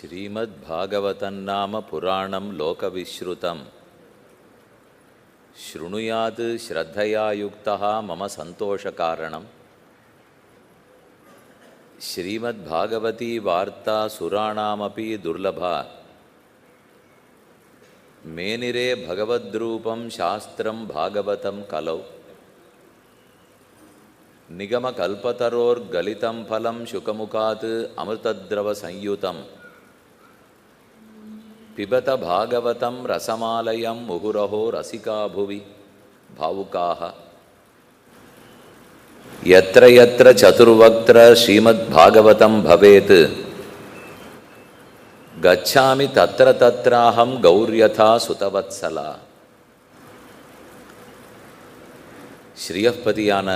श्रीमद्भागवतन्नाम पुराणं लोकविश्रुतं शृणुयात् श्रद्धया युक्तः मम सन्तोषकारणं श्रीमद्भागवती वार्ता सुराणामपि दुर्लभा मेनिरे भगवद्रूपं शास्त्रं भागवतं कलौ निगमकल्पतरोर्गलितं फलं शुकमुखात् अमृतद्रवसंयुतं पिबत भागवतं रसमालयं मुहुरहो रसिका भुवि भावुकाः यत्र यत्र चतुर्वक्त्र श्रीमद्भागवतं भवेत् गच्छामि तत्र तत्राहं गौर्यथा सुतवत्सला. ஸ்ரீயப்பதியான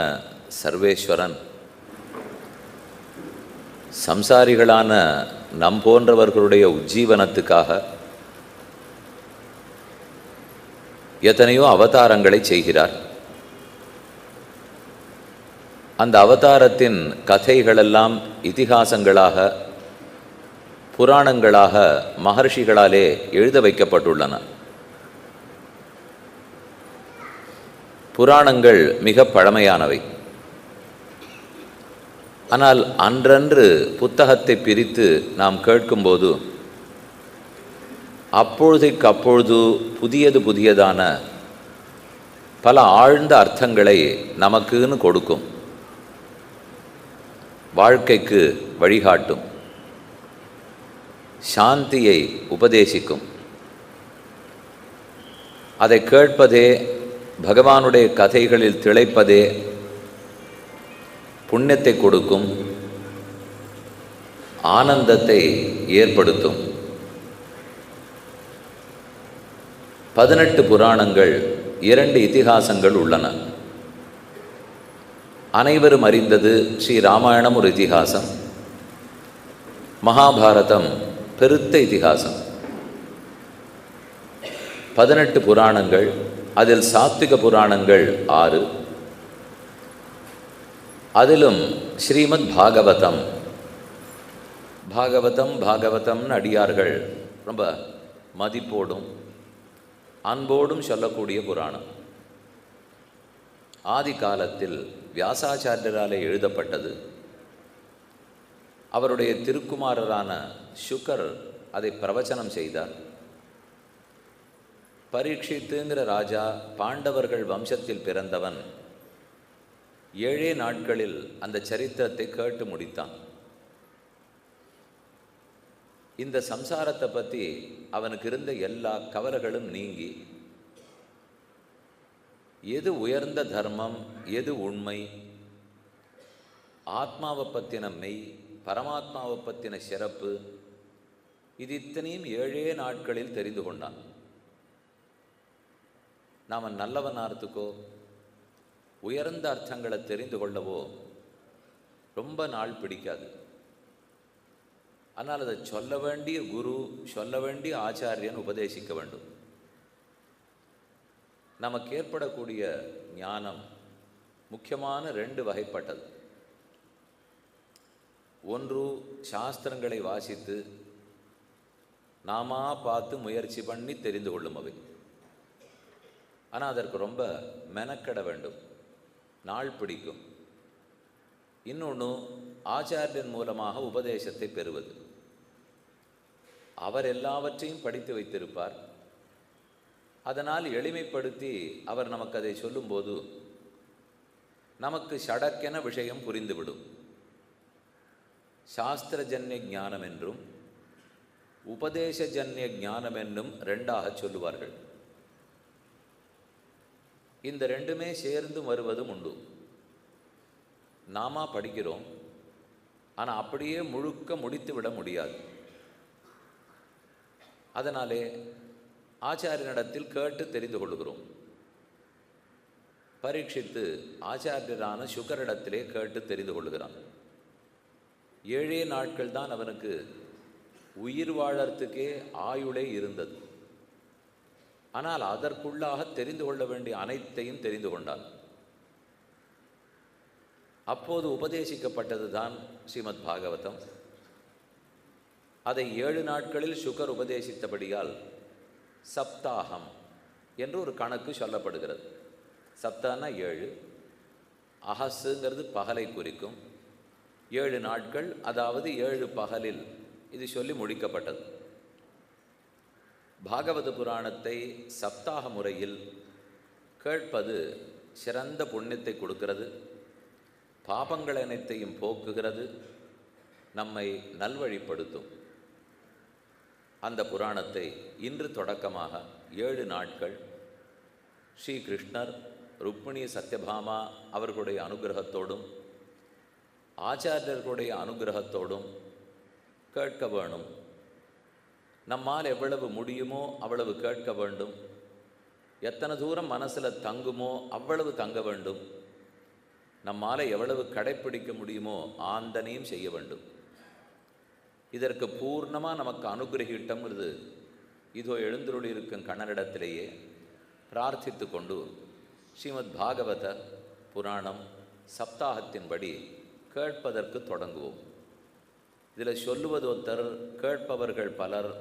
சர்வேஸ்வரன் சம்சாரிகளான நம் போன்றவர்களுடைய உஜ்ஜீவனத்துக்காக எத்தனையோ அவதாரங்களை செய்கிறார். அந்த அவதாரத்தின் கதைகளெல்லாம் இதிகாசங்களாக புராணங்களாக மகர்ஷிகளாலே எழுத வைக்கப்பட்டுள்ளன. புராணங்கள் மிக பழமையானவை. ஆனால் அன்றன்று புத்தகத்தை பிரித்து நாம் கேட்கும்போது அப்பொழுதைக்கப்பொழுது புதியதான பல ஆழ்ந்த அர்த்தங்களை நமக்குன்னு கொடுக்கும், வாழ்க்கைக்கு வழிகாட்டும், சாந்தியை உபதேசிக்கும். அதை கேட்பதே, பகவானுடைய கதைகளில் திளைப்பதே புண்ணியத்தை கொடுக்கும், ஆனந்தத்தை ஏற்படுத்தும். 18 புராணங்கள், 2 இதிகாசங்கள் உள்ளன. அனைவரும் அறிந்தது ஸ்ரீ ராமாயணம் ஒரு இதிகாசம், மகாபாரதம் பெருத்த இதிகாசம். 18 புராணங்கள், அதில் சாத்விக புராணங்கள் 6. அதிலும் ஸ்ரீமத் பாகவதம் பாகவதம்னு அடியார்கள் ரொம்ப மதிப்போடும் அன்போடும் சொல்லக்கூடிய புராணம். ஆதி காலத்தில் வியாசாச்சாரியராலே எழுதப்பட்டது. அவருடைய திருக்குமாரரான சுகர் அதை பிரவச்சனம் செய்தார். பரீட்சித்துங்கிற ராஜா பாண்டவர்கள் வம்சத்தில் பிறந்தவன் 7 நாட்களில் அந்த சரித்திரத்தை கேட்டு முடித்தான். இந்த சம்சாரத்தை பற்றி அவனுக்கு இருந்த எல்லா கவலைகளும் நீங்கி, எது உயர்ந்த தர்மம், எது உண்மை, ஆத்மாவை பற்றின மெய், பரமாத்மாவை பற்றின சிறப்பு, இது இத்தனையும் 7 நாட்களில் தெரிந்து கொண்டான். நாம் நல்லவனார்த்துக்கோ உயர்ந்த அர்த்தங்களை தெரிந்து கொள்ளவோ ரொம்ப நாள் பிடிக்காது. ஆனால் அதை சொல்ல வேண்டிய குரு, சொல்ல வேண்டிய ஆச்சாரியன் உபதேசிக்க வேண்டும். நமக்கு ஏற்படக்கூடிய ஞானம் முக்கியமான 2 வகைப்பட்டது. ஒன்று, சாஸ்திரங்களை வாசித்து நாமா பார்த்து முயற்சி பண்ணி தெரிந்து கொள்ளும் அவை. ஆனால் அதற்கு ரொம்ப மெனக்கட வேண்டும், நாள் பிடிக்கும். இன்னொன்று, ஆச்சாரியன் மூலமாக உபதேசத்தை பெறுவது. அவர் எல்லாவற்றையும் படித்து வைத்திருப்பார். அதனால் எளிமைப்படுத்தி அவர் நமக்கு அதை சொல்லும்போது நமக்கு சடக்கென விஷயம் புரிந்துவிடும். சாஸ்திரஜன்ய ஞானம் என்றும் உபதேசஜன்ய ஞானம் என்றும் 2ஆக சொல்லுவார்கள். இந்த 2மே சேர்ந்து வருவதும் உண்டு. நாம படிக்கிறோம், ஆனால் அப்படியே முழுக்க முடித்து விட முடியாது. அதனாலே ஆச்சாரியனிடத்தில் கேட்டு தெரிந்து கொள்கிறோம். பரீட்சித்து ஆச்சாரியரான சுகரிடத்திலே கேட்டு தெரிந்து கொள்கிறான். 7 நாட்கள் தான் அவனுக்கு உயிர் வாழறதுக்கே ஆயுளே இருந்தது. ஆனால் அதற்குள்ளாக தெரிந்து கொள்ள வேண்டிய அனைத்தையும் தெரிந்து கொண்டான். அப்போது உபதேசிக்கப்பட்டது தான் ஸ்ரீமத் பாகவதம். அதை 7 நாட்களில் சுகர் உபதேசித்தபடியால் சப்தாகம் என்று ஒரு கணக்கு சொல்லப்படுகிறது. சப்தானா 7, அகசுங்கிறது பகலை குறிக்கும். 7 நாட்கள், அதாவது 7 பகலில் இது சொல்லி முடிக்கப்பட்டது. பாகவத புராணத்தை சப்தாக முறையில் கேட்பது சிறந்த புண்ணியத்தை கொடுக்கிறது, பாபங்கள் அனைத்தையும் போக்குகிறது, நம்மை நல்வழிப்படுத்தும். அந்த புராணத்தை இன்று தொடக்கமாக 7 நாட்கள் ஸ்ரீ கிருஷ்ணர், ருக்மிணி, சத்யபாமா அவர்களுடைய அனுகிரகத்தோடும் ஆச்சாரியர்களுடைய அனுகிரகத்தோடும் கேட்க வேணும். நம்மால் எவ்வளவு முடியுமோ அவ்வளவு கேட்க வேண்டும். எத்தனை தூரம் மனசில் தங்குமோ அவ்வளவு தங்க வேண்டும். நம்மால் எவ்வளவு கடைப்பிடிக்க முடியுமோ ஆந்தனையும் செய்ய வேண்டும். இதற்கு பூர்ணமாக நமக்கு அனுகிரகிட்டம்ங்கிறது இதோ எழுந்தருளி இருக்கும் கண்ணனிடத்திலேயே பிரார்த்தித்து கொண்டு ஸ்ரீமத் பாகவத புராணம் சப்தாகத்தின்படி கேட்பதற்கு தொடங்குவோம். இதில் சொல்லுவது ஒருத்தர், கேட்பவர்கள் பலர்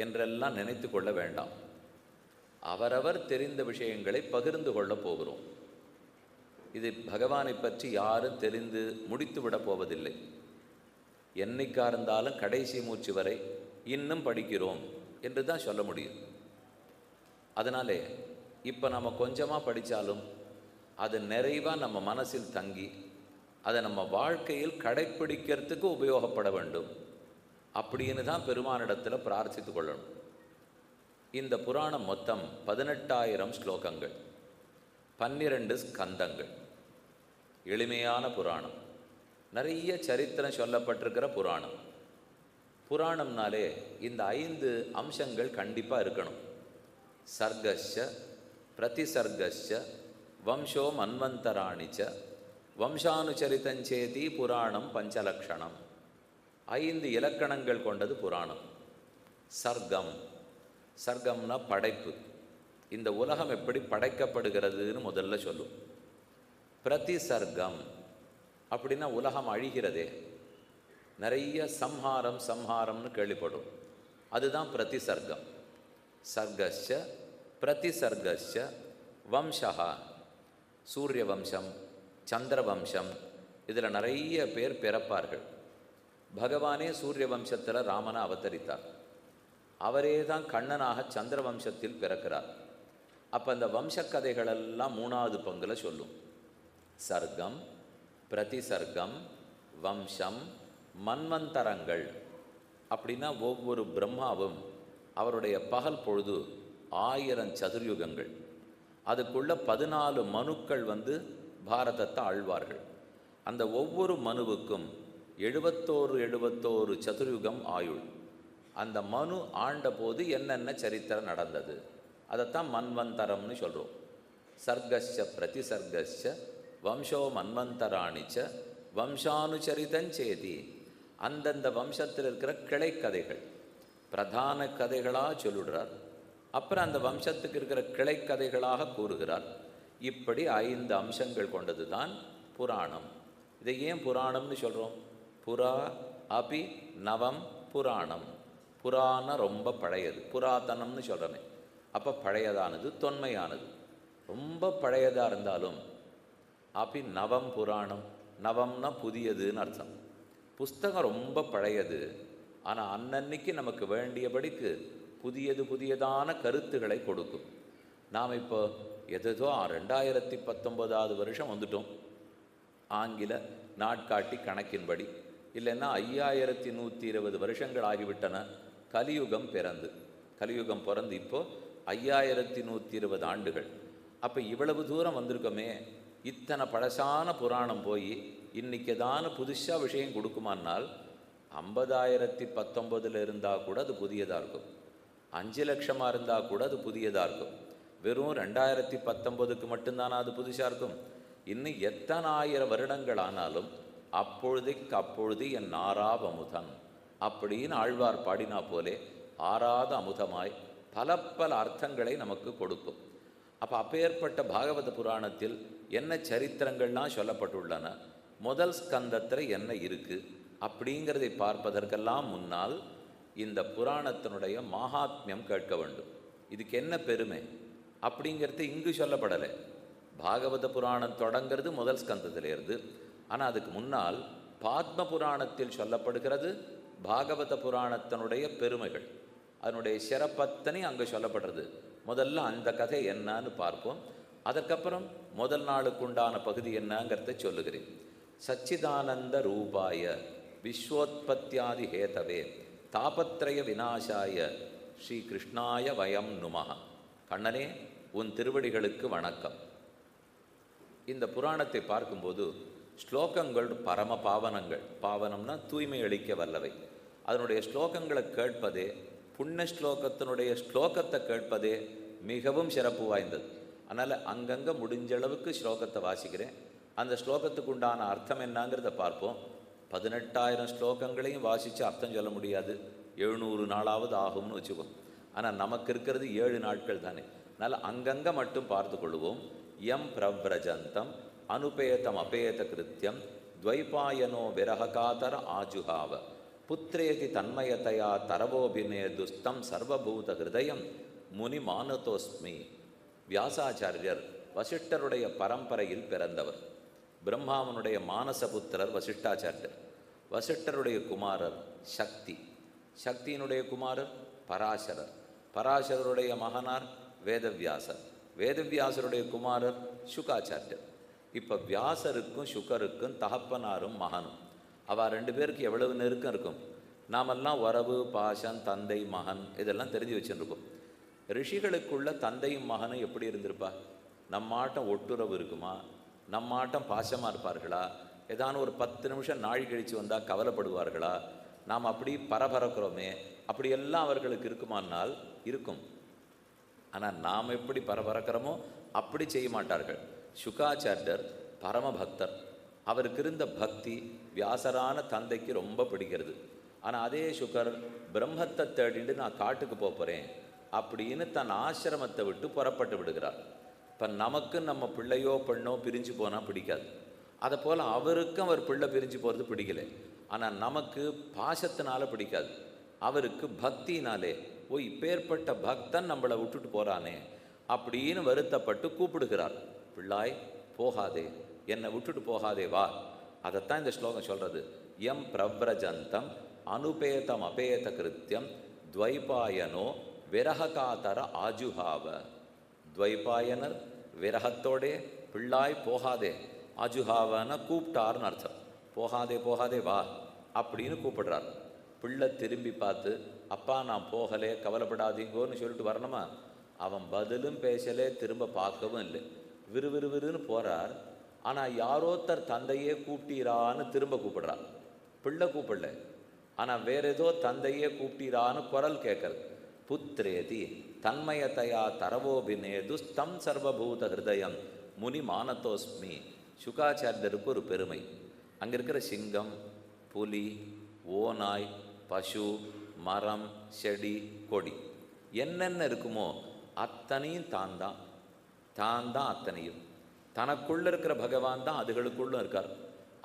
என்றெல்லாம் நினைத்து கொள்ள வேண்டாம். அவரவர் தெரிந்த விஷயங்களை பகிர்ந்து கொள்ளப் போகிறோம். இது பகவானை பற்றி யாரும் தெரிந்து முடித்து விட போவதில்லை. என்னைக்கா இருந்தாலும் கடைசி மூச்சு வரை இன்னும் படிக்கிறோம் என்று தான் சொல்ல முடியும். அதனாலே இப்போ நம்ம கொஞ்சமாக படித்தாலும் அது நிறைவாக நம்ம மனசில் தங்கி அதை நம்ம வாழ்க்கையில் கடைப்பிடிக்கிறதுக்கு உபயோகப்பட வேண்டும். அப்படின்னு தான் பெருமானிடத்தில் பிரார்த்தித்து கொள்ளணும். இந்த புராணம் மொத்தம் 18,000 ஸ்லோகங்கள், 12 ஸ்கந்தங்கள். எளிமையான புராணம், நிறைய சரித்திரம் சொல்லப்பட்டிருக்கிற புராணம். புராணம்னாலே இந்த 5 அம்சங்கள் கண்டிப்பாக இருக்கணும். சர்கஸ்ய, பிரதிசர்கஸ்ய, வம்சோ மன்வந்தராணிச்ச, வம்சானுச்சரித்தஞ்சேதி புராணம் பஞ்சலக்ஷணம். 5 இலக்கணங்கள் கொண்டது புராணம். சர்க்கம், சர்க்கம்னா படைப்பு. இந்த உலகம் எப்படி படைக்கப்படுகிறதுன்னு முதல்ல சொல்லும். பிரதிசர்க்கம் அப்படின்னா உலகம் அழிகிறதே, நிறைய சம்ஹாரம் சம்ஹாரம்னு கேள்விப்படும், அதுதான் பிரதிசர்க்கம். சர்கஸ்ய பிரதிசர்கஸ்ய வம்சா, சூரிய வம்சம், சந்திர வம்சம், இதில் நிறைய பேர் பிறப்பார்கள். பகவானே சூரிய வம்சத்தில் ராமனை அவதரித்தார். அவரே தான் கண்ணனாக சந்திர வம்சத்தில் பிறக்கிறார். அப்போ அந்த வம்சக்கதைகளெல்லாம் 3வது பங்கில் சொல்லும். சர்க்கம், பிரதிசர்க்கம், வம்சம், மன்வந்தரங்கள். அப்படின்னா ஒவ்வொரு பிரம்மாவும் அவருடைய பகல் பொழுது 1000 சதுர்யுகங்கள். அதுக்குள்ள 14 மனுக்கள் பாரதத்தை ஆழ்வார்கள். அந்த ஒவ்வொரு மனுவுக்கும் 71 சதுர்யுகம் ஆயுள். அந்த மனு ஆண்ட போது என்னென்ன சரித்திரம் நடந்தது அதைத்தான் மன்வந்தரம்னு சொல்கிறோம். சர்கஸ்ய பிரதிசர்கஸ்ய வம்சோ மன்வந்தராணிச்ச வம்சானுச்சரிதஞ்சேதி. அந்தந்த வம்சத்தில் இருக்கிற கிளைக்கதைகள் பிரதான கதைகளாக சொல்லிடுறார். அப்புறம் அந்த வம்சத்துக்கு இருக்கிற கிளைக்கதைகளாக கூறுகிறார். இப்படி 5 அம்சங்கள் கொண்டது தான் புராணம். இதை ஏன் புராணம்னு சொல்கிறோம்? புரா அபி நவம் புராணம். புராண ரொம்ப பழையது, புராதனம்னு சொல்கிறோமே. அப்போ பழையதானது, தொன்மையானது. ரொம்ப பழையதாக இருந்தாலும் அபி நவம் புராணம், நவம்னா புதியதுன்னு அர்த்தம். புஸ்தகம் ரொம்ப பழையது, ஆனால் அன்னன்னைக்கு நமக்கு வேண்டியபடிக்கு புதியதான கருத்துக்களை கொடுக்கும். நாம் இப்போ எதோ 2019 வருஷம் வந்துட்டோம் ஆங்கில நாட்காட்டி கணக்கின்படி. இல்லைன்னா 5120 வருஷங்கள் ஆகிவிட்டன கலியுகம் பிறந்து இப்போது 5120 ஆண்டுகள். அப்போ இவ்வளவு தூரம் வந்திருக்கோமே, இத்தனை பழசான புராணம் போய் இன்றைக்கி ஏதான புதுசாக விஷயம் கொடுக்குமானால் 50,019 இருந்தால் கூட அது புதியதாக இருக்கும். 5 லட்சமாக இருந்தால் கூட அது புதியதாக இருக்கும். வெறும் 2019க்கு மட்டும்தானா அது புதுசாக இருக்கும்? இன்னும் எத்தனை 1000 வருடங்கள் ஆனாலும் அப்பொழுது என் ஆறாத அமுதன் அப்படின்னு ஆழ்வார் பாடினா போலே ஆறாத அமுதமாய் பல அர்த்தங்களை நமக்கு கொடுக்கும். அப்பேற்பட்ட பாகவத புராணத்தில் என்ன சரித்திரங்கள்லாம் சொல்லப்பட்டுள்ளன, முதல் ஸ்கந்தத்தில் என்ன இருக்குது அப்படிங்கிறதை பார்ப்பதற்கெல்லாம் முன்னால் இந்த புராணத்தினுடைய மகாத்மியம் கேட்க வேண்டும். இதுக்கு என்ன பெருமை அப்படிங்கிறது இங்கு சொல்லப்படலை. பாகவத புராணம் தொடங்கிறது முதல் ஸ்கந்தத்திலிருந்து. ஆனால் அதுக்கு முன்னால் பாத்ம புராணத்தில் சொல்லப்படுகிறது பாகவத புராணத்தினுடைய பெருமைகள், அதனுடைய சிறப்பத்தனை அங்கே சொல்லப்படுறது. முதல்ல அந்த கதை என்னன்னு பார்ப்போம். அதற்கப்புறம் முதல் நாளுக்கு உண்டான பகுதி என்னங்கிறத சொல்லுகிறேன். சச்சிதானந்த ரூபாய விஸ்வோத்பத்தியாதி ஹேதவே தாபத்ரய விநாசாய ஸ்ரீ கிருஷ்ணாய வயம் நுமஹ. கண்ணனே, உன் திருவடிகளுக்கு வணக்கம். இந்த புராணத்தை பார்க்கும்போது ஸ்லோகங்கள் பரம பாவனங்கள். பாவனம்னா தூய்மை அளிக்க வல்லவை. அதனுடைய ஸ்லோகங்களை கேட்பதே, புண்ணிய ஸ்லோகத்தினுடைய ஸ்லோகத்தை கேட்பதே மிகவும் சிறப்பு வாய்ந்தது. அதனால் அங்கங்கே முடிஞ்ச அளவுக்கு ஸ்லோகத்தை வாசிக்கிறேன். அந்த ஸ்லோகத்துக்கு உண்டான அர்த்தம் என்னங்கிறத பார்ப்போம். 18,000 ஸ்லோகங்களையும் வாசித்து அர்த்தம் சொல்ல முடியாது, 700 நாளாவது ஆகும்னு வச்சுக்கோம். ஆனால் நமக்கு இருக்கிறது 7 நாட்கள் தானே. அதனால் அங்கங்கே மட்டும் பார்த்து கொள்வோம். யம் பிரவ்ரஜந்தம் அனுபேதம் அபேத கிருத்தியம் துவைபாயனோ விரஹகாதர ஆஜுஹாவ புத்திரேதி தன்மயத்தையா தரவோபினே துஸ்தம் சர்வபூத ஹிருதயம் முனி மானதோஸ்மி. வியாசாச்சாரியர் வசிஷ்டருடைய பரம்பரையில் பிறந்தவர். பிரம்மாவனுடைய மானசபுத்திரர் வசிஷ்டாச்சாரியர். வசிஷ்டருடைய குமாரர் சக்தி. சக்தியினுடைய குமாரர் பராசரர். பராசரருடைய மகனார் வேதவியாசர். வேதவியாசருடைய குமாரர் சுகாச்சாரியர். இப்போ வியாசருக்கும் சுகருக்கும் தகப்பனாரும் மகனும். அவள் 2 பேருக்கு எவ்வளவு நெருக்கம் இருக்கும். நாமெல்லாம் உறவு, பாசம், தந்தை மகன் இதெல்லாம் தெரிஞ்சு வச்சுருக்கோம். ரிஷிகளுக்குள்ள தந்தையும் மகனும் எப்படி இருந்திருப்பா? நம்மாட்டம் ஒட்டுறவு இருக்குமா? நம்மாட்டம் பாசமாக இருப்பார்களா? ஏதான ஒரு 10 நிமிஷம் நாழி கழித்து வந்தால் கவலைப்படுவார்களா? நாம் அப்படி பரபரக்கிறோமே, அப்படியெல்லாம் அவர்களுக்கு இருக்குமானால் இருக்கும். ஆனால் நாம் எப்படி பரபரக்கிறோமோ அப்படி செய்ய மாட்டார்கள். சுகாச்சாரியர் பரமபக்தர். அவருக்கு இருந்த பக்தி வியாசரான தந்தைக்கு ரொம்ப பிடிக்கிறது. ஆனால் அதே சுகர் பிரம்மத்தை தேடிட்டு நான் காட்டுக்கு போகிறேன் அப்படின்னு தன் ஆசிரமத்தை விட்டு புறப்பட்டு விடுகிறார். இப்போ நமக்கு நம்ம பிள்ளையோ பெண்ணோ பிரிஞ்சு போனால் பிடிக்காது. அதை போல் அவருக்கும் அவர் பிள்ளை பிரிஞ்சு போகிறது பிடிக்கலை. ஆனால் நமக்கு பாசத்தினால பிடிக்காது, அவருக்கு பக்தினாலே ஓ இப்பேற்பட்ட பக்தன் நம்மளை விட்டுட்டு போகிறானே அப்படின்னு வருத்தப்பட்டு கூப்பிடுகிறார். பிள்ளாய் போகாதே, என்னை விட்டுட்டு போகாதே வா. அதைத்தான் இந்த ஸ்லோகம் சொல்கிறது. எம் பிரவ்ரஜந்தம் அனுபேதம் அபேத கிருத்தியம் துவைபாயனோ விரஹகாதர ஆஜுஹாவ. துவைபாயனர் விரகத்தோடே பிள்ளாய் போகாதே, ஆஜுஹாவன கூப்பிட்டார்னு அர்த்தம். போகாதே போகாதே வா அப்படின்னு கூப்பிடுறார். பிள்ளை திரும்பி பார்த்து அப்பா நான் போகலே கவலைப்படாதீங்கோன்னு சொல்லிட்டு வரணுமா? அவன் பதிலும் பேசலே, திரும்ப பார்க்கவும் இல்லை. விறுவிறுவிறுன்னு போகிறார். ஆனால் யாரோத்தர் தந்தையே கூப்பிட்டீரான்னு திரும்ப கூப்பிடுறார். பிள்ளை கூப்பிடல, ஆனால் வேற ஏதோ தந்தையே கூப்பிட்டீரான்னு குரல் கேட்கறது. புத்திரேதி தன்மயத்தையா தரவோபினே துஸ்தம் சர்வபூத ஹிருதயம் முனி மானதோஸ்மி. சுகாச்சாரியருக்கு ஒரு பெருமை. அங்கே இருக்கிற சிங்கம், புலி, ஓநாய், பசு, மரம், செடி, கொடி என்னென்ன இருக்குமோ அத்தனையும் தான் அத்தனையும். தனக்குள்ளே இருக்கிற பகவான் தான் அதுகளுக்குள்ளும் இருக்கார்,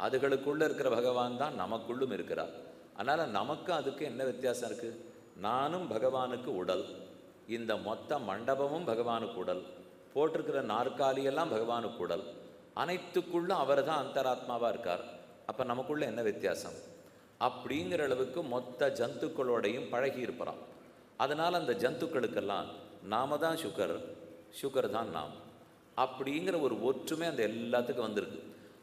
அதுகளுக்குள்ளே இருக்கிற பகவான் தான் நமக்குள்ளும் இருக்கிறார். அதனால் நமக்கு அதுக்கு என்ன வித்தியாசம் இருக்குது? நானும் பகவானுக்கு உடல், இந்த மொத்த மண்டபமும் பகவானுக்கு உடல், போட்டிருக்கிற நாற்காலியெல்லாம் பகவானுக்கு உடல், அனைத்துக்குள்ளும் அவர் தான் அந்தராத்மாவாக இருக்கார். அப்போ நமக்குள்ள என்ன வித்தியாசம்? அப்படிங்கிற அளவுக்கு மொத்த ஜந்துக்களோடையும் பழகி இருப்பான். அதனால் அந்த ஜந்துக்களுக்கெல்லாம் நாம தான் சுகர் தான் நாம் அப்படிங்கிற ஒரு ஒற்றுமை அந்த எல்லாத்துக்கும் வந்திருக்கு.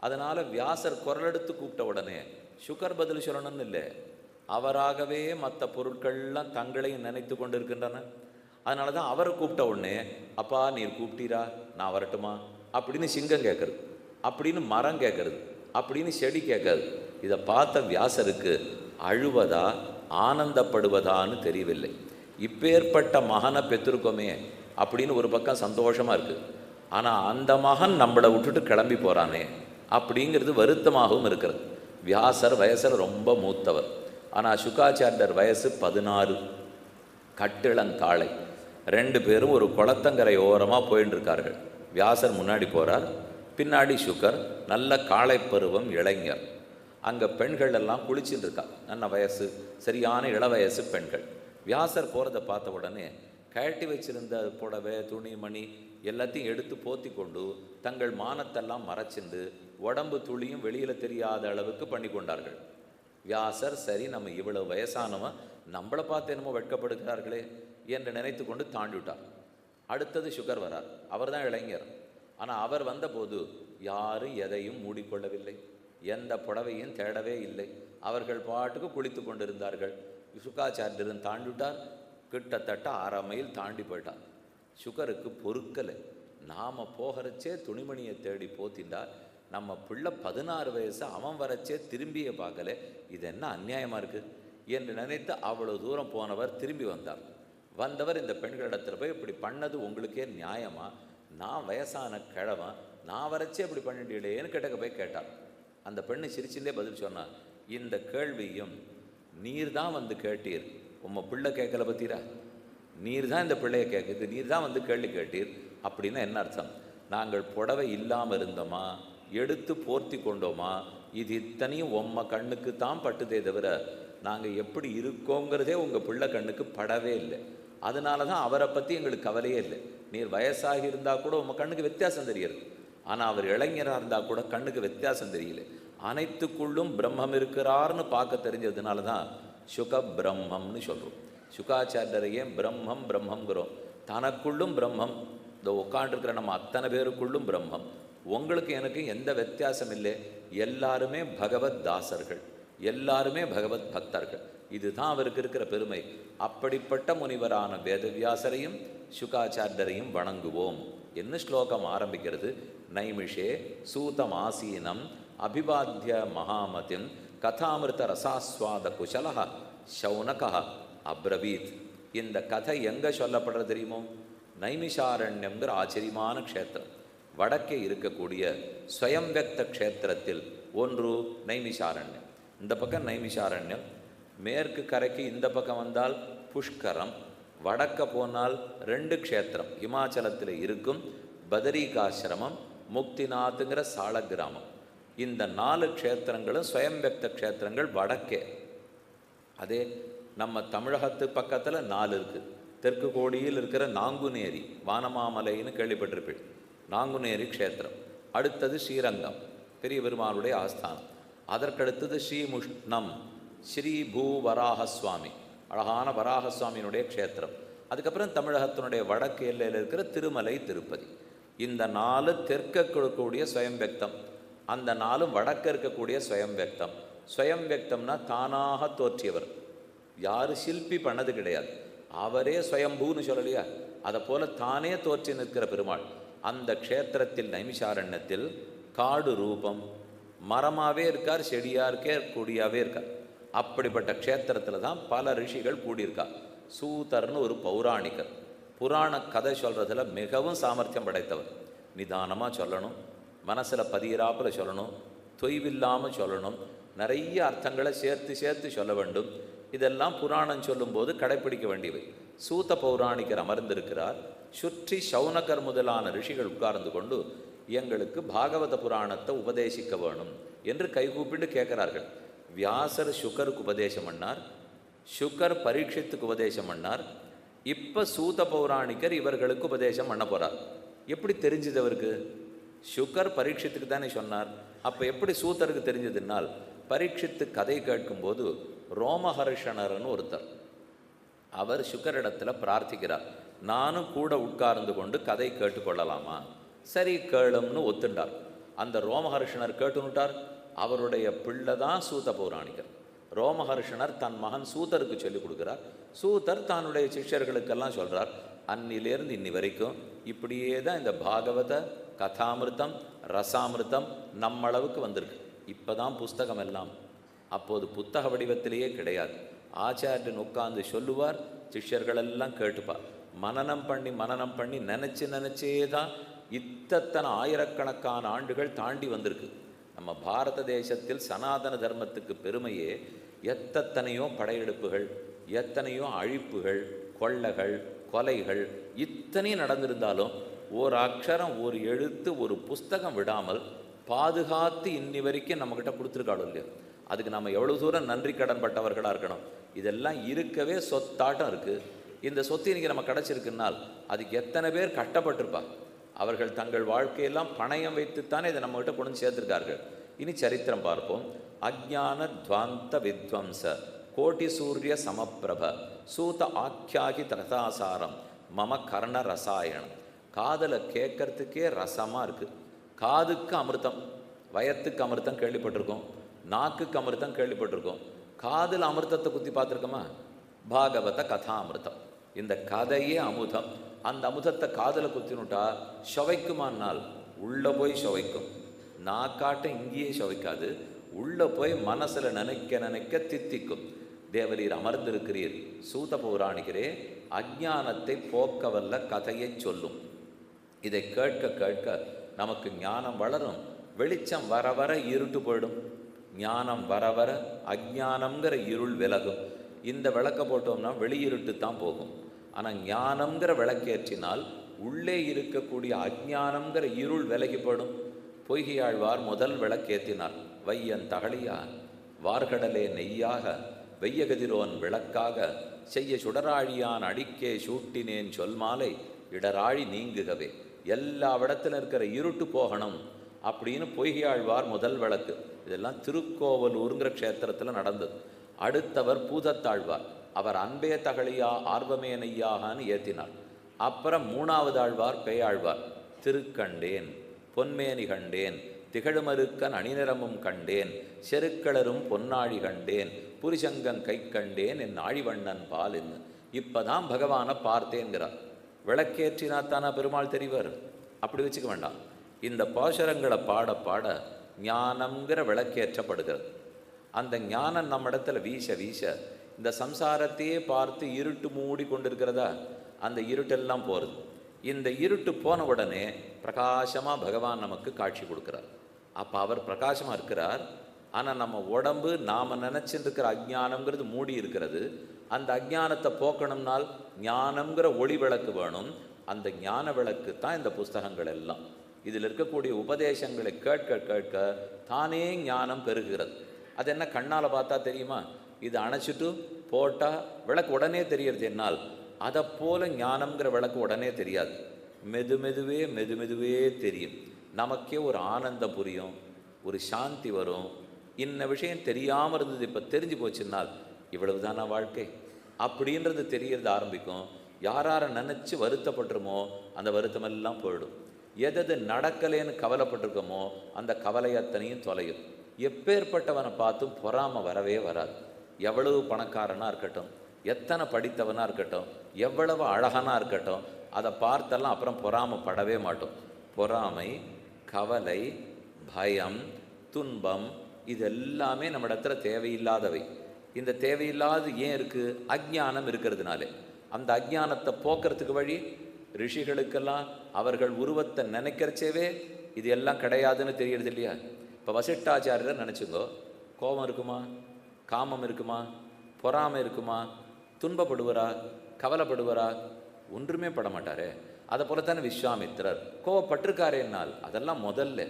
அதனால் வியாசர் குரலெடுத்து கூப்பிட்ட உடனே சுகர் பதில் சொல்லணும்னு இல்லை, அவராகவே மற்ற பொருட்கள்லாம் தங்களையும் நினைத்து கொண்டு இருக்கின்றன. அதனால தான் அவரை கூப்பிட்ட உடனே அப்பா நீர் கூப்பிட்டீரா, நான் வரட்டுமா அப்படின்னு சிங்கம் கேட்கறது, அப்படின்னு மரம் கேட்கறது, அப்படின்னு செடி கேட்காது. இதை பார்த்த வியாசருக்கு அழுவதா ஆனந்தப்படுவதான்னு தெரியவில்லை. இப்பேற்பட்ட மகனை பெற்றிருக்கோமே அப்படின்னு ஒரு பக்கம் சந்தோஷமாக இருக்குது. ஆனால் அந்த மகன் நம்மளை விட்டுட்டு கிளம்பி போகிறானே அப்படிங்கிறது வருத்தமாகவும் இருக்கிறது. வியாசர் வயசில் ரொம்ப மூத்தவர், ஆனால் சுகாச்சாரியர் வயசு 16. கட்டிளங்காளை 2 பேரும் ஒரு குளத்தங்கரை ஓரமாக போயின்னு இருக்கார்கள். வியாசர் முன்னாடி போகிறார், பின்னாடி சுகர் நல்ல காளை பருவம் இளைஞர். அங்கே பெண்கள் எல்லாம் குளிச்சுட்டு இருக்கா, நல்ல வயசு, சரியான இளவயசு பெண்கள். வியாசர் போகிறத பார்த்த உடனே கழட்டி வச்சிருந்த புடவை துணி மணி எல்லாத்தையும் எடுத்து போத்தி கொண்டு தங்கள் மானத்தெல்லாம் மறைச்சிண்டு உடம்பு துளியும் வெளியில் தெரியாத அளவுக்கு பண்ணி கொண்டார்கள். வியாசர், சரி நம்ம இவ்வளவு வயசானவன், நம்மளை பார்த்து என்னமோ வெட்கப்படுகிறார்களே என்று நினைத்து கொண்டு தாண்டிவிட்டார். அடுத்தது சுகர் வரார். அவர் தான் இளைஞர். ஆனால் அவர் வந்தபோது யாரும் எதையும் மூடிக்கொள்ளவில்லை, எந்த புடவையும் தேடவே இல்லை. அவர்கள் பாட்டுக்கு குளித்து கொண்டிருந்தார்கள். சுகாச்சாரியரும் தாண்டிவிட்டார். கிட்டத்தட்ட 1/2 மைல் தாண்டி போயிட்டார். சுகருக்கு பொறுக்கலை. நாம் போகிறச்சே துணிமணியை தேடி போத்தின்றார், நம்ம பிள்ளை 16 வயசு, அவன் வரச்சே திரும்பிய பார்க்கல, இது என்ன அநியாயமாக இருக்குது என்று நினைத்து அவ்வளோ தூரம் போனவர் திரும்பி வந்தார். வந்தவர் இந்த பெண்களிடத்தில் போய், இப்படி பண்ணது உங்களுக்கே நியாயமா? நான் வயசான கிழவன், நான் வரச்சே இப்படி பண்ணிட்டேன்னு கிட்டக்க போய் கேட்டார். அந்த பெண்ணு சிரிச்சுட்டே பதில் சொன்னார், இந்த கேள்வியும் நீர் தான் வந்து கேட்டீர், உம்மை பிள்ளை கேட்கல பத்தீரா, நீர் தான் இந்த பிள்ளையை கேட்குது, நீர் தான் வந்து கேள்வி கேட்டீர். அப்படின்னா என்ன அர்த்தம்? நாங்கள் புடவை இல்லாமல் இருந்தோமா, எடுத்து போர்த்தி கொண்டோமா, இது இத்தனையும் உம்ம கண்ணுக்கு தான் பட்டுதே தவிர நாங்கள் எப்படி இருக்கோங்கிறதே உங்கள் பிள்ளை கண்ணுக்கு படவே இல்லை. அதனால தான் அவரை பற்றி எங்களுக்கு கவலையே இல்லை. நீர் வயசாகி இருந்தால் கூட உங்கள் கண்ணுக்கு வித்தியாசம் தெரியுது, ஆனால் அவர் இளைஞராக இருந்தால் கூட கண்ணுக்கு வித்தியாசம் தெரியல. அனைத்துக்குள்ளும் பிரம்மம் இருக்கிறார்னு பார்க்க தெரிஞ்சதுனால தான் சுக பிரம்மம்னு சொல்கிறோம். சுகாச்சாரியரையே பிரம்மம் பிரம்மங்கிறோம். தனக்குள்ளும் பிரம்மம், இந்த உட்காண்டிருக்கிற நம்ம அத்தனை பேருக்குள்ளும் பிரம்மம். உங்களுக்கு எனக்கு எந்த வித்தியாசம் இல்லை, எல்லாருமே பகவத் தாசர்கள், எல்லாருமே பகவத் பக்தர்கள். இதுதான் அவருக்கு இருக்கிற பெருமை. அப்படிப்பட்ட முனிவரான வேதவியாசரையும் சுகாச்சாரியரையும் வணங்குவோம் என்ன ஸ்லோகம் ஆரம்பிக்கிறது. நைமிஷே சூதமாசீனம் அபிவாத்திய மகாமதிம் கதாமிருத ரசாஸ்வாத குஷலஹ சௌனகா அப்ரவீத். இந்த கதை எங்கே சொல்லப்படுறது தெரியுமோ? நைமிஷாரண்யங்கிற ஆச்சரியமான க்ஷேத்திரம், வடக்கே இருக்கக்கூடிய ஸ்வயம் வியக்த க்ஷேத்திரத்தில் ஒன்று நைமிஷாரண்யம். இந்த பக்கம் நைமிஷாரண்யம், மேற்கு கரைக்கு இந்த பக்கம் வந்தால் புஷ்கரம், வடக்க போனால் 2 க்ஷேத்திரம் இமாச்சலத்தில் இருக்கும், பதரிகாசிரமம், முக்திநாத்துங்கிற சால கிராமம். இந்த 4 க்ஷேத்திரங்களும் ஸ்வயம் வியக்த க்ஷேத்திரங்கள் வடக்கே. அதே நம்ம தமிழகத்து பக்கத்தில் 4 இருக்குது. தெற்கு கோடியில் இருக்கிற நாங்குநேரி, வானமாமலைன்னு கேள்விப்பட்டிருப்பீள், நாங்குநேரி க்ஷேத்திரம். அடுத்தது ஸ்ரீரங்கம், பெரிய பெருமாளுடைய ஆஸ்தானம். அதற்கடுத்தது ஸ்ரீமுஷ்ணம், ஸ்ரீ பூ வராகசுவாமி, அழகான வராகசுவாமியினுடைய க்ஷேத்திரம். அதுக்கப்புறம் தமிழகத்தினுடைய வடக்கு எல்லையில் இருக்கிற திருமலை திருப்பதி. இந்த 4 தெற்க இருக்கக்கூடிய ஸ்வயம் வியக்தம், அந்த 4 வடக்க இருக்கக்கூடிய ஸ்வயம் வியக்தம். ஸ்வயம் வியக்தம்னா தானாக தோற்றியவர், யார் சில்பி பண்ணது கிடையாது, அவரே ஸ்வயம்பூன்னு சொல்லலையா, அதை போல தானே தோற்றி நிற்கிற பெருமாள். அந்த க்ஷேத்திரத்தில் நைமிஷாரண்யத்தில் காடு ரூபம், மரமாகவே இருக்கார், செடியாக இருக்கே, கொடியாகவே இருக்கார். அப்படிப்பட்ட க்ஷேத்திரத்தில் தான் பல ரிஷிகள் கூடியிருக்கார். சூதர்னு ஒரு பௌராணிகர், புராண கதை சொல்கிறதுல மிகவும் சாமர்த்தியம் படைத்தவர். நிதானமாக சொல்லணும், மனசில் பதியிறாப்பில் சொல்லணும், தொய்வில்லாமல் சொல்லணும், நிறைய அர்த்தங்களை சேர்த்து சேர்த்து சொல்ல வேண்டும். இதெல்லாம் புராணம் சொல்லும்போது கடைப்பிடிக்க வேண்டியவை. சூத பௌராணிகர் அமர்ந்திருக்கிறார். சுற்றி சௌனகர் முதலான ரிஷிகள் உட்கார்ந்து கொண்டு எங்களுக்கு பாகவத புராணத்தை உபதேசிக்க வேணும் என்று கைகூப்பிட்டு கேட்கிறார்கள். வியாசர் சுகருக்கு உபதேசம் பண்ணார், சுகர் பரீட்சித்துக்கு உபதேசம் பண்ணார், இப்போ சூத பௌராணிகர் இவர்களுக்கு உபதேசம் பண்ண போகிறார். எப்படி தெரிஞ்சது அவருக்கு? சுகர் பரீட்சித்துக்கு தானே சொன்னார். அப்போ எப்படி சூதருக்கு தெரிஞ்சதுனால், பரீட்சித்து கதை கேட்கும்போது ரோமஹர்ஷணர்னு ஒருத்தர், அவர் சுகரிடத்தில் பிரார்த்திக்கிறார், நானும் கூட உட்கார்ந்து கொண்டு கதை கேட்டுக்கொள்ளலாமா? சரி கேளும்னு ஒத்துண்டார். அந்த ரோமஹர்ஷணர் கேட்டுனுட்டார். அவருடைய பிள்ளை தான் சூத பௌராணிகர். ரோமஹர்ஷணர் தன் மகன் சூதருக்கு சொல்லிக் கொடுக்குறார். சூதர் தன்னுடைய சிஷ்யர்களுக்கெல்லாம் சொல்கிறார். அன்னிலேருந்து இன்னி வரைக்கும் இப்படியே தான் இந்த பாகவத கதாமிருத்தம் ரசாமிருத்தம் நம்மளவுக்கு வந்திருக்கு. இப்போ தான் புஸ்தகம் எல்லாம், அப்போது புத்தக வடிவத்திலேயே கிடையாது. ஆச்சாரியன் உட்கார்ந்து சொல்லுவார், சிஷ்யர்களெல்லாம் கேட்டுப்பார். மனனம் பண்ணி நினச்சே தான் இத்தனை ஆயிரக்கணக்கான ஆண்டுகள் தாண்டி வந்திருக்கு. நம்ம பாரத தேசத்தில் சனாதன தர்மத்துக்கு பெருமையே எத்தனையோ படையெடுப்புகள், எத்தனையோ அழிப்புகள், கொள்ளைகள், கொலைகள் இத்தனையும் நடந்திருந்தாலும் ஒரு அக்ஷரம், ஒரு எழுத்து, ஒரு புஸ்தகம் விடாமல் பாதுகாத்து இன்னி வரைக்கும் நம்மக்கிட்ட கொடுத்துருக்காளோ இல்லையா? அதுக்கு நம்ம எவ்வளோ தூரம் நன்றி கடன் பட்டவர்களாக இருக்கணும். இதெல்லாம் இருக்கவே சொத்தாட்டம் இருக்குது. இந்த சொத்து இன்றைக்கி நம்ம கிடச்சிருக்குன்னால் அதுக்கு எத்தனை பேர் கஷ்டப்பட்டிருப்பா. அவர்கள் தங்கள் வாழ்க்கையெல்லாம் பணயம் வைத்துத்தானே இதை நம்மகிட்ட கொண்டு வந்து சேர்த்துருக்கார்கள். இனி சரித்திரம் பார்ப்போம். அஜ்ஞான துவாந்த வித்வம்ச கோட்டி சூரிய சமப்பிரப சூத ஆக்கியாகி ததாசாரம் மம கர்ண ரசாயனம். காதலை கேட்கறதுக்கே ரசமாக இருக்குது. காதுக்கு அமிர்தம், வயத்துக்கு அமிர்தம் கேள்விப்பட்டிருக்கோம், நாக்குக்கு அமிர்தம் கேள்விப்பட்டிருக்கோம். காதில் அமிர்தத்தை குத்தி பார்த்துருக்கோமா? பாகவத கதாமிர்தம். இந்த கதையே அமுதம். அந்த அமுதத்தை காதில் குத்தினுட்டா சுவைக்குமானால் உள்ளே போய் சுவைக்கும். நாக்காட்ட இங்கேயே சுவைக்காது, உள்ளே போய் மனசில் நினைக்க நினைக்க தித்திக்கும். தேவரீர் அமர்ந்திருக்கிறீர் சூத பௌராணிகரே, அஜ்ஞானத்தை போக்கவல்ல கதையை சொல்லும். இதை கேட்க கேட்க நமக்கு ஞானம் வளரும். வெளிச்சம் வர வர இருட்டு போயிடும். ஞானம் வர வர அஜ்ஞானம்ங்கிற இருள் விலகும். இந்த விளக்க போட்டோம்னா வெளியிருட்டு தான் போகும். ஆனால் ஞானம்ங்கிற விளக்கேற்றினால் உள்ளே இருக்கக்கூடிய அஜ்ஞானம்ங்கிற இருள் விலகி போயிடும். பொய்கையாழ்வார் முதல் விளக்கேற்றினார். வையன் தகழியார் வார்கடலே நெய்யாக வெய்யகதிரோன் விளக்காக செய்ய சுடராழியான் அடிக்கே சூட்டினேன் சொல் மாலை இடராழி நீங்குகவே. எல்லா இடத்துல இருக்கிற இருட்டு போகணும் அப்படின்னு பொய்கையாழ்வார் முதல் விளக்கு. இதெல்லாம் திருக்கோவலூருங்கிற க்ஷேத்திரத்தில் நடந்தது. அடுத்தவர் பூதத்தாழ்வார். அவர் அன்பே தகழியா ஆர்வமே நெய்யாகன்னு ஏற்றினார். அப்புறம் மூணாவது ஆழ்வார் பேயாழ்வார். திருக்கண்டேன் பொன்மேனி கண்டேன் திகழுமருக்கன் அணிநிறமும் கண்டேன் செருக்களரும் பொன்னாழி கண்டேன் புரிசங்கன் கை கண்டேன் என் ஆழிவண்ணன் பால் என்று. இப்போதான் பகவானை பார்த்தேங்கிறார். விளக்கேற்றினாத்தானா பெருமாள் தெரிவர்? அப்படி வச்சுக்க வேண்டாம். இந்த பாசுரங்களை பாட பாட ஞானம்ங்கிற விளக்கேற்றப்படுகிறது. அந்த ஞானம் நம்ம இடத்துல வீச வீச இந்த சம்சாரத்தையே பார்த்து இருட்டு மூடி கொண்டிருக்கிறதா, அந்த இருட்டெல்லாம் போகிறது. இந்த இருட்டு போன உடனே பிரகாசமாக பகவான் நமக்கு காட்சி கொடுக்குறார். அப்போ அவர் பிரகாசமாக இருக்கிறார். ஆனால் நம்ம உடம்பு நாம் நினச்சிட்டு இருக்கிற அஜ்ஞானம்ங்கிறது மூடி இருக்கிறது. அந்த அஜ்ஞானத்தை போக்கணும்னால் ஞானம்ங்கிற ஒளி விளக்கு வேணும். அந்த ஞான விளக்கு தான் இந்த புஸ்தகங்கள் எல்லாம். இதில் இருக்கக்கூடிய உபதேசங்களை கேட்க கேட்க தானே ஞானம் பெருகிறது. அது என்ன கண்ணால் பார்த்தா தெரியுமா? இது அணைச்சிட்டு போட்டால் விளக்கு உடனே தெரியறது. என்னால் அதை போல ஞானம்ங்கிற விளக்கு உடனே தெரியாது. மெதுமெதுவே தெரியும். நமக்கே ஒரு ஆனந்தம் புரியும், ஒரு சாந்தி வரும். இன்ன விஷயம் தெரியாமல் இருந்தது, இப்போ தெரிஞ்சு போச்சுன்னால் இவ்வளவு தானா வாழ்க்கை அப்படின்றது தெரியறது ஆரம்பிக்கும். யாரை நினச்சி வருத்தப்பட்டுருமோ அந்த வருத்தமெல்லாம் போயிடும். எது நடக்கலேன்னு கவலைப்பட்டிருக்கோமோ அந்த கவலை அத்தனையும் தொலையும். எப்பேற்பட்டவனை பார்த்தும் பொறாமை வரவே வராது. எவ்வளவு பணக்காரனாக இருக்கட்டும், எத்தனை படித்தவனாக இருக்கட்டும், எவ்வளவு அழகனாக இருக்கட்டும், அதை பார்த்தெல்லாம் அப்புறம் பொறாமைப்படவே மாட்டோம். பொறாமை, கவலை, பயம், துன்பம் இது எல்லாமே நம்ம இடத்துல தேவையில்லாதவை. இந்த தேவையில்லாது ஏன் இருக்குது? அஜ்ஞானம் இருக்கிறதுனாலே. அந்த அஜ்ஞானத்தை போக்குறதுக்கு வழி ரிஷிகளுக்கெல்லாம் அவர்கள் உருவத்தை நினைக்கிறச்சேவே இது எல்லாம் கிடையாதுன்னு தெரியறது இல்லையா? இப்போ வசிஷ்டாச்சாரியர் நினச்சிங்கோ, கோபம் இருக்குமா, காமம் இருக்குமா, பொறாமை இருக்குமா, துன்பப்படுவரா, கவலைப்படுவரா? ஒன்றுமே பட மாட்டாரே. அதை போலத்தானே விஸ்வாமித்திரர் கோவப்பட்டிருக்காரேனால் அதெல்லாம் முதல்ல.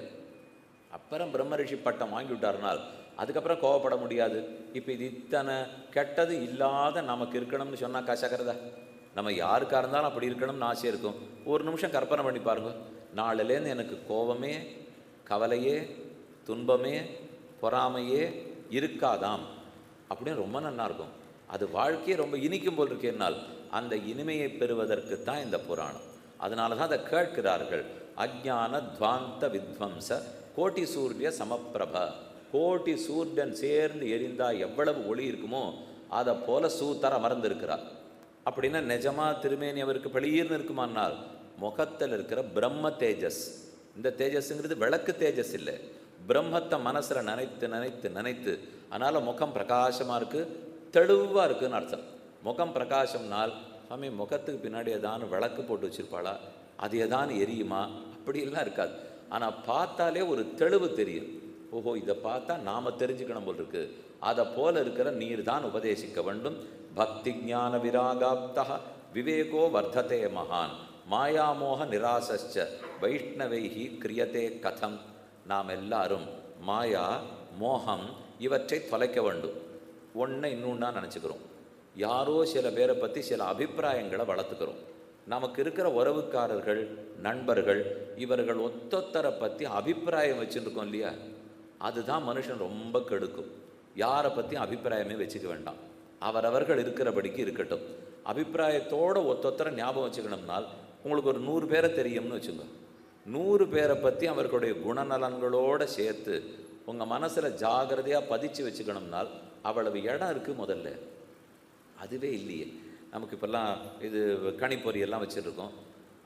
அப்புறம் பிரம்மரிஷி பட்டம் வாங்கி விட்டார்னால் அதுக்கப்புறம் கோவப்பட முடியாது. இப்போ இது இத்தனை கெட்டது இல்லாத நமக்கு இருக்கணும்னு சொன்னால் கசக்கிறதா? நம்ம யாருக்காக இருந்தாலும் அப்படி இருக்கணும்னு ஆசை இருக்கும். ஒரு நிமிஷம் கற்பனை பண்ணி பாருங்க. நாளிலேருந்து எனக்கு கோபமே, கவலையே, துன்பமே, பொறாமையே இருக்காதாம் அப்படின்னு ரொம்ப நல்லா இருக்கும். அது வாழ்க்கையே ரொம்ப இனிக்கும் போல் இருக்கேனால் அந்த இனிமையை பெறுவதற்கு தான் இந்த புராணம். அதனால தான் அதை கேட்கிறார்கள். அஜ்ஞான துவாந்த வித்வம்ச கோட்டி சூரிய சமப்பிரப. கோட்டி சூரியன் சேர்ந்து எரிந்தால் எவ்வளவு ஒளி இருக்குமோ அதை போல சூத்தர் அமர்ந்திருக்கிறார். அப்படின்னா நிஜமாக திருமேனி அவருக்கு வெளியீர்னு இருக்குமானால் முகத்தில் இருக்கிற பிரம்ம தேஜஸ். இந்த தேஜஸ்ங்கிறது விளக்கு தேஜஸ் இல்லை, பிரம்மத்தை மனசில் நினைத்து நினைத்து நினைத்து அதனால் முகம் பிரகாசமாக இருக்குது, தெளிவாக இருக்குதுன்னு அர்த்தம். முகம் பிரகாசம்னால் சாமி முகத்துக்கு பின்னாடி ஏதானு விளக்கு போட்டு வச்சுருப்பாளா, அது ஏதானு எரியுமா, அப்படிலாம் இருக்காது. ஆனால் பார்த்தாலே ஒரு தெளிவு தெரியும். ஓஹோ இதை பார்த்தா நாம் தெரிஞ்சுக்கணும் போல் இருக்குது. அதை போல இருக்கிற நீர் தான் உபதேசிக்க வேண்டும். பக்தி ஞான விராகாப்தா விவேகோ வர்த்ததே மகான் மாயாமோக நிராசச்ச வைஷ்ணவைஹி கிரியதே கதம். நாம் எல்லாரும் மாயா, மோகம் இவற்றை தொலைக்க வேண்டும். ஒன்றை இன்னொன்னா நினச்சிக்கிறோம். யாரோ சில பேரை பற்றி சில அபிப்பிராயங்களை வளர்த்துக்கிறோம். நமக்கு இருக்கிற உறவுக்காரர்கள், நண்பர்கள், இவர்கள் ஒத்தொத்தரை பற்றி அபிப்பிராயம் வச்சுருக்கோம் இல்லையா, அதுதான் மனுஷன் ரொம்ப கெடுக்கும். யாரை பற்றியும் அபிப்பிராயமே வச்சுக்க வேண்டாம். அவரவர்கள் இருக்கிறபடிக்கு இருக்கட்டும். அபிப்பிராயத்தோடு ஒத்தொத்தரை ஞாபகம் வச்சுக்கணும்னால் உங்களுக்கு ஒரு 100 பேரை தெரியும்னு வச்சுங்க. 100 பேரை பற்றி அவர்களுடைய குணநலன்களோடு சேர்த்து உங்கள் மனசில் ஜாகிரதையாக பதிச்சு வச்சுக்கணும்னால் அவ்வளவு இடம் இருக்குது முதல்ல. அதுவே இல்லையே. நமக்கு இப்போல்லாம் இது கணிப்பொறியெல்லாம் வச்சுருக்கோம்.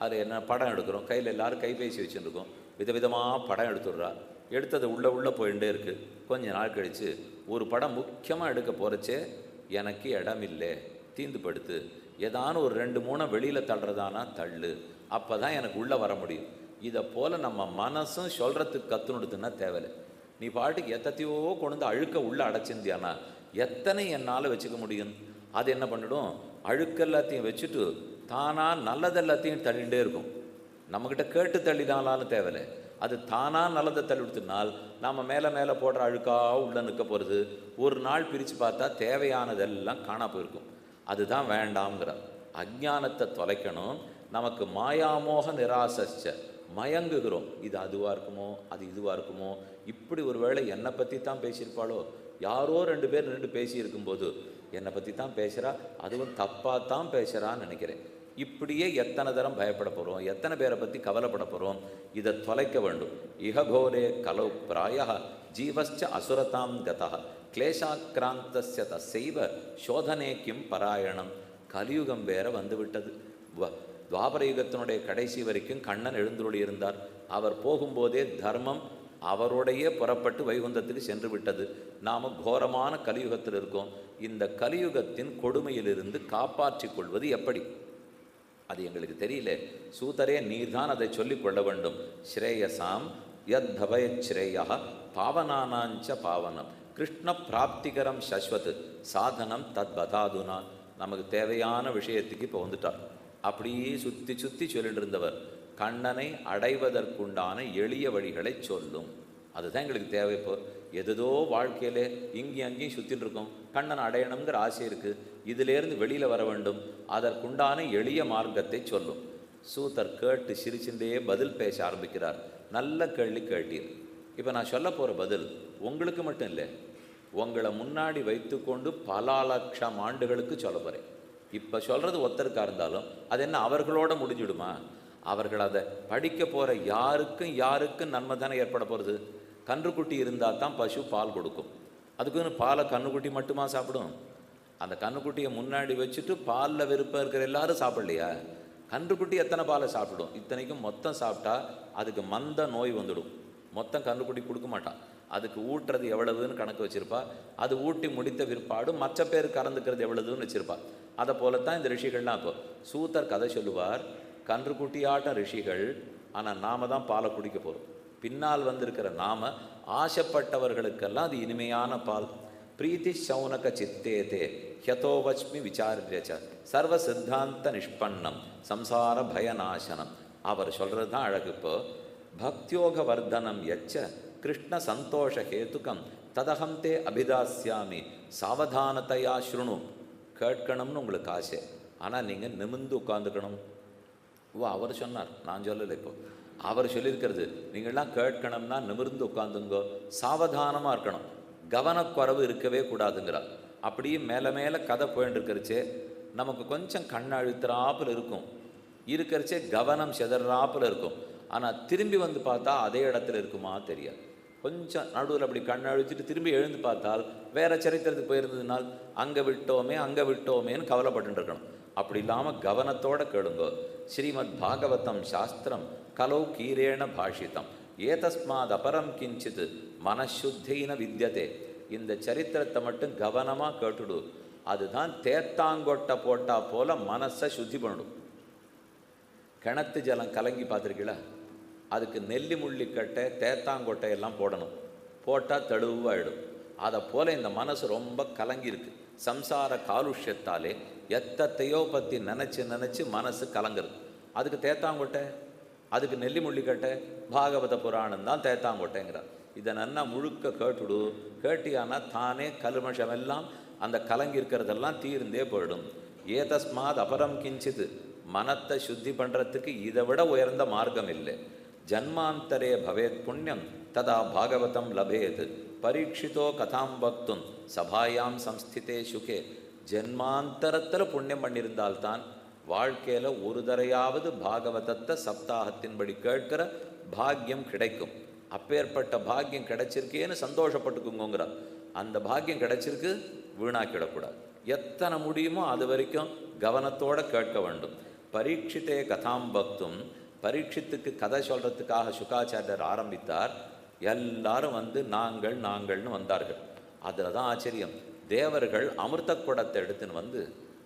அதில் என்ன படம் எடுக்கிறோம், கையில் எல்லோரும் கைபேசி வச்சுருக்கோம். விதவிதமாக படம் எடுத்துடுறா. எடுத்தது உள்ளே போயிட்டே இருக்குது. கொஞ்ச நாள் கழித்து ஒரு படம் முக்கியமாக எடுக்க போகிறச்சே எனக்கு இடம் இல்லை, தீந்து படுத்து, ஏதான ஒரு 2-3 வெளியில் தள்ளுறதானா தள்ளு, அப்போ தான் எனக்கு உள்ளே வர முடியும். இதை போல் நம்ம மனசும் சொல்கிறதுக்கு கற்றுனுடுதுன்னா தேவையில்லை. நீ பாட்டுக்கு எத்தத்தையோ கொண்டு அழுக்க உள்ளே அடைச்சிருந்தியானா எத்தனை என்னால் வச்சுக்க முடியும்? அது என்ன பண்ணிடும், அழுக்கெல்லாத்தையும் வச்சுட்டு தானாக நல்லதெல்லாத்தையும் தள்ளிகிட்டே இருக்கும். நம்மக்கிட்ட கேட்டு தள்ளினாலும் தேவையில்லை, அது தானாக நல்லதை தள்ளி விடுத்துனால் நாம் மேலே போடுற அழுக்காக உள்ளே நிற்க போகிறது. ஒரு நாள் பிரித்து பார்த்தா தேவையானதெல்லாம் காணா போயிருக்கும். அதுதான் வேண்டாம்ங்கிறார். அஞ்ஞானத்தை தொலைக்கணும். நமக்கு மாயாமோக நிராசச்ச, மயங்குகிறோம். இது அதுவாக இருக்குமோ, அது இதுவாக இருக்குமோ, இப்படி ஒரு வேளை என்னை பற்றி தான் பேசியிருப்பாளோ, யாரோ 2 பேர் நின்று பேசியிருக்கும்போது என்னை பற்றி தான் பேசுகிறா, அதுவும் தப்பாக தான் பேசுகிறான்னு நினைக்கிறேன். இப்படியே எத்தனை தரம் பயப்பட போகிறோம், எத்தனை பேரை பற்றி கவலைப்பட போகிறோம். இதை தொலைக்க வேண்டும். இஹகோரே கலௌ பிராய ஜீவஸ்ச அசுரதாம் கதா கிளேஷாக்கிராந்தஸ்ய தசைவ சோதனே கிம் பராயணம். கலியுகம் வேற வந்துவிட்டது. துவாபர யுகத்தினுடைய கடைசி வரைக்கும் கண்ணன் எழுந்துள்ளி இருந்தார். அவர் போகும்போதே தர்மம் அவருடைய புறப்பட்டு வைகுந்தத்துக்கு சென்று விட்டது. நாம் கோரமான கலியுகத்தில் இருக்கோம். இந்த கலியுகத்தின் கொடுமையிலிருந்து காப்பாற்றிக் கொள்வது எப்படி? அது எங்களுக்கு தெரியல. சூதரே, நீர்தான் அதை சொல்லிக் கொள்ள வேண்டும். ஸ்ரேயசாம் யத் பவயத் ஸ்ரேயா பாவனானாஞ்ச பாவனம் கிருஷ்ண பிராப்திகரம் சஸ்வத் சாதனம் தத் பதாதுனா. நமக்கு தேவையான விஷயத்துக்கு இப்போ வந்துட்டார். அப்படியே சுற்றி சொல்லிட்டு இருந்தவர் கண்ணனை அடைவதற்குண்டான எளிய வழிகளை சொல்லும். அதுதான் எங்களுக்கு தேவை. இப்போ எதோ வாழ்க்கையிலே இங்கேயும் அங்கேயும் சுற்றிட்டு இருக்கோம். கண்ணன் அடையணுங்கிற ஆசை இருக்குது. இதிலேருந்து வெளியில் வர வேண்டும். அதற்குண்டான எளிய மார்க்கத்தை சொல்லும். சூதர் கேட்டு சிரிச்சுட்டே பதில் பேச ஆரம்பிக்கிறார். நல்ல கேள்வி கேட்டீர். இப்போ நான் சொல்ல போகிற பதில் உங்களுக்கு மட்டும் இல்லை, உங்களை முன்னாடி வைத்து கொண்டு பல லட்சம் ஆண்டுகளுக்கு சொல்ல போகிறேன். இப்போ சொல்கிறது ஒருத்தருக்காக இருந்தாலும் அது என்ன அவர்களோட முடிஞ்சிடுமா? அவர்கள் அதை படிக்க போகிற யாருக்கும் நன்மை தானே ஏற்பட போகிறது. கன்றுக்குட்டி இருந்தால் தான் பசு பால் கொடுக்கும். அதுக்குன்னு பாலை கன்றுக்குட்டி மட்டுமா சாப்பிடும்? அந்த கன்றுக்குட்டியை முன்னாடி வச்சுட்டு பாலில் விருப்பம் இருக்கிற எல்லாரும் சாப்பிடலையா? கன்றுக்குட்டி எத்தனை பாலை சாப்பிடும்? இத்தனைக்கும் மொத்தம் சாப்பிட்டா அதுக்கு மந்த நோய் வந்துடும். மொத்தம் கன்றுக்குட்டி கொடுக்க மாட்டான். அதுக்கு ஊட்டுறது எவ்வளவுன்னு கணக்கு வச்சுருப்பா. அது ஊட்டி முடித்த பிற்பாடு மற்ற பேர் கறந்துக்கிறது எவ்வளவுன்னு வச்சுருப்பா. அதை போலத்தான் இந்த ரிஷிகள்லாம். இப்போ சூத்தர் கதை சொல்லுவார். கன்றுக்குட்டியாட்டம் ரிஷிகள், ஆனால் நாம தான் பாலை குடிக்க போகிறோம். பின்னால் வந்திருக்கிற நாம ஆசைப்பட்டவர்களுக்கெல்லாம் அது இனிமையான பால். பிரீத்தி சௌனக சித்தேதே ஹியதோவச்மி விசாரியச்ச சர்வ சித்தாந்த நிஷ்பன்னம் சம்சார பயநாசனம். அவர் சொல்கிறது தான் அழகு. இப்போ பக்தியோக வர்தனம் யச்ச கிருஷ்ண சந்தோஷ ஹேதுக்கம் ததகம் தே அபிதாஸ்யாமி சாவதானத்தையா ஸ்ருணு. கேட்கணும்னு உங்களுக்கு ஆசை, ஆனால் நீங்கள் நிமிர்ந்து உட்காந்துக்கணும். அவர் சொன்னார், நான் சொல்லலை. இப்போ அவர் சொல்லியிருக்கிறது நீங்கள்லாம் கேட்கணும்னா நிமிர்ந்து உட்காந்துங்கோ, சாவதானமாக இருக்கணும், கவனக்குறவு இருக்கவே கூடாதுங்கிறார். அப்படியே மேலே கதை போயின்னு இருக்கிறச்சே நமக்கு கொஞ்சம் கண் அழுத்துறாப்பில் இருக்கும், இருக்கிறச்சே கவனம் செதறாப்பில் இருக்கும். ஆனால் திரும்பி வந்து பார்த்தா அதே இடத்துல இருக்குமா தெரியாது. கொஞ்சம் நடுவில் அப்படி கண் அழிச்சிட்டு திரும்பி எழுந்து பார்த்தால் வேறு சரித்திரத்துக்கு போயிருந்ததுனால் அங்கே விட்டோமேன்னு கவலைப்பட்டு இருக்கணும். அப்படி இல்லாமல் கவனத்தோடு கேளுங்கோ. ஸ்ரீமத் பாகவதம் சாஸ்திரம் கலௌ கீரேண பாஷிதம் ஏதஸ்மாத் அபரம் கிஞ்சித் மனசுத்தின வித்யதே. இந்த சரித்திரத்தை மட்டும் கவனமாக கேட்டுடு. அதுதான் தேத்தாங்கொட்டை போட்டால் போல மனசை சுத்தி பண்ணிடும். கிணத்து ஜலம் கலங்கி பார்த்துருக்கீங்களா? அதுக்கு நெல்லி முள்ளிக்கட்டை தேத்தாங்கொட்டை எல்லாம் போடணும். போட்டால் தெளிவாயிடும். அதை போல் இந்த மனசு ரொம்ப கலங்கியிருக்கு. சம்சார காலுஷ்யத்தாலே எத்தத்தையோ பற்றி நினச்சி மனசு கலங்குறது. அதுக்கு தேத்தாங்கொட்டை, அதுக்கு நெல்லி முள்ளிக்கட்டை, பாகவத புராணம் தான் தேத்தாங்கொட்டைங்கிறார். இதை நன்னா முழுக்க கேட்டுடு. கேட்டியானா தானே கல்மஷமெல்லாம் அந்த கலங்கி இருக்கிறதெல்லாம் தீர்ந்தே போயிடும். ஏதஸ்மாத் அபரம் கிஞ்சித், மனத்தை சுத்தி பண்ணுறதுக்கு இதை விட உயர்ந்த மார்க்கம் இல்லை. ஜன்மாந்தரே பவேத் புண்ணியம் ததா பாகவதம் லபேத். பரீட்சிதோ கதாம் பக்தும் சபாயாம் சம்ஸ்திதே சுகே. ஜென்மாந்தரத்தில் புண்ணியம் பண்ணியிருந்தால்தான் வாழ்க்கையில் ஒரு தரையாவது பாகவதத்தை சப்தாகத்தின்படி கேட்கிற பாக்கியம் கிடைக்கும். அப்பேற்பட்ட பாக்கியம் கிடைச்சிருக்கேன்னு சந்தோஷப்பட்டுக்குங்கிறார். அந்த பாக்கியம் கிடைச்சிருக்கு, வீணாக்கிடக்கூடாது. எத்தனை முடியுமோ அது வரைக்கும் கவனத்தோடு கேட்க வேண்டும். பரீட்சித்தே கதாம் பக்தும், பரீட்சித்துக்கு கதை சொல்கிறதுக்காக சுகாச்சாரியர் ஆரம்பித்தார். எல்லாரும் வந்து நாங்கள் நாங்கள்னு வந்தார்கள். அதில் தான் ஆச்சரியம். தேவர்கள் அமிர்த குடத்தை எடுத்துன்னு வந்து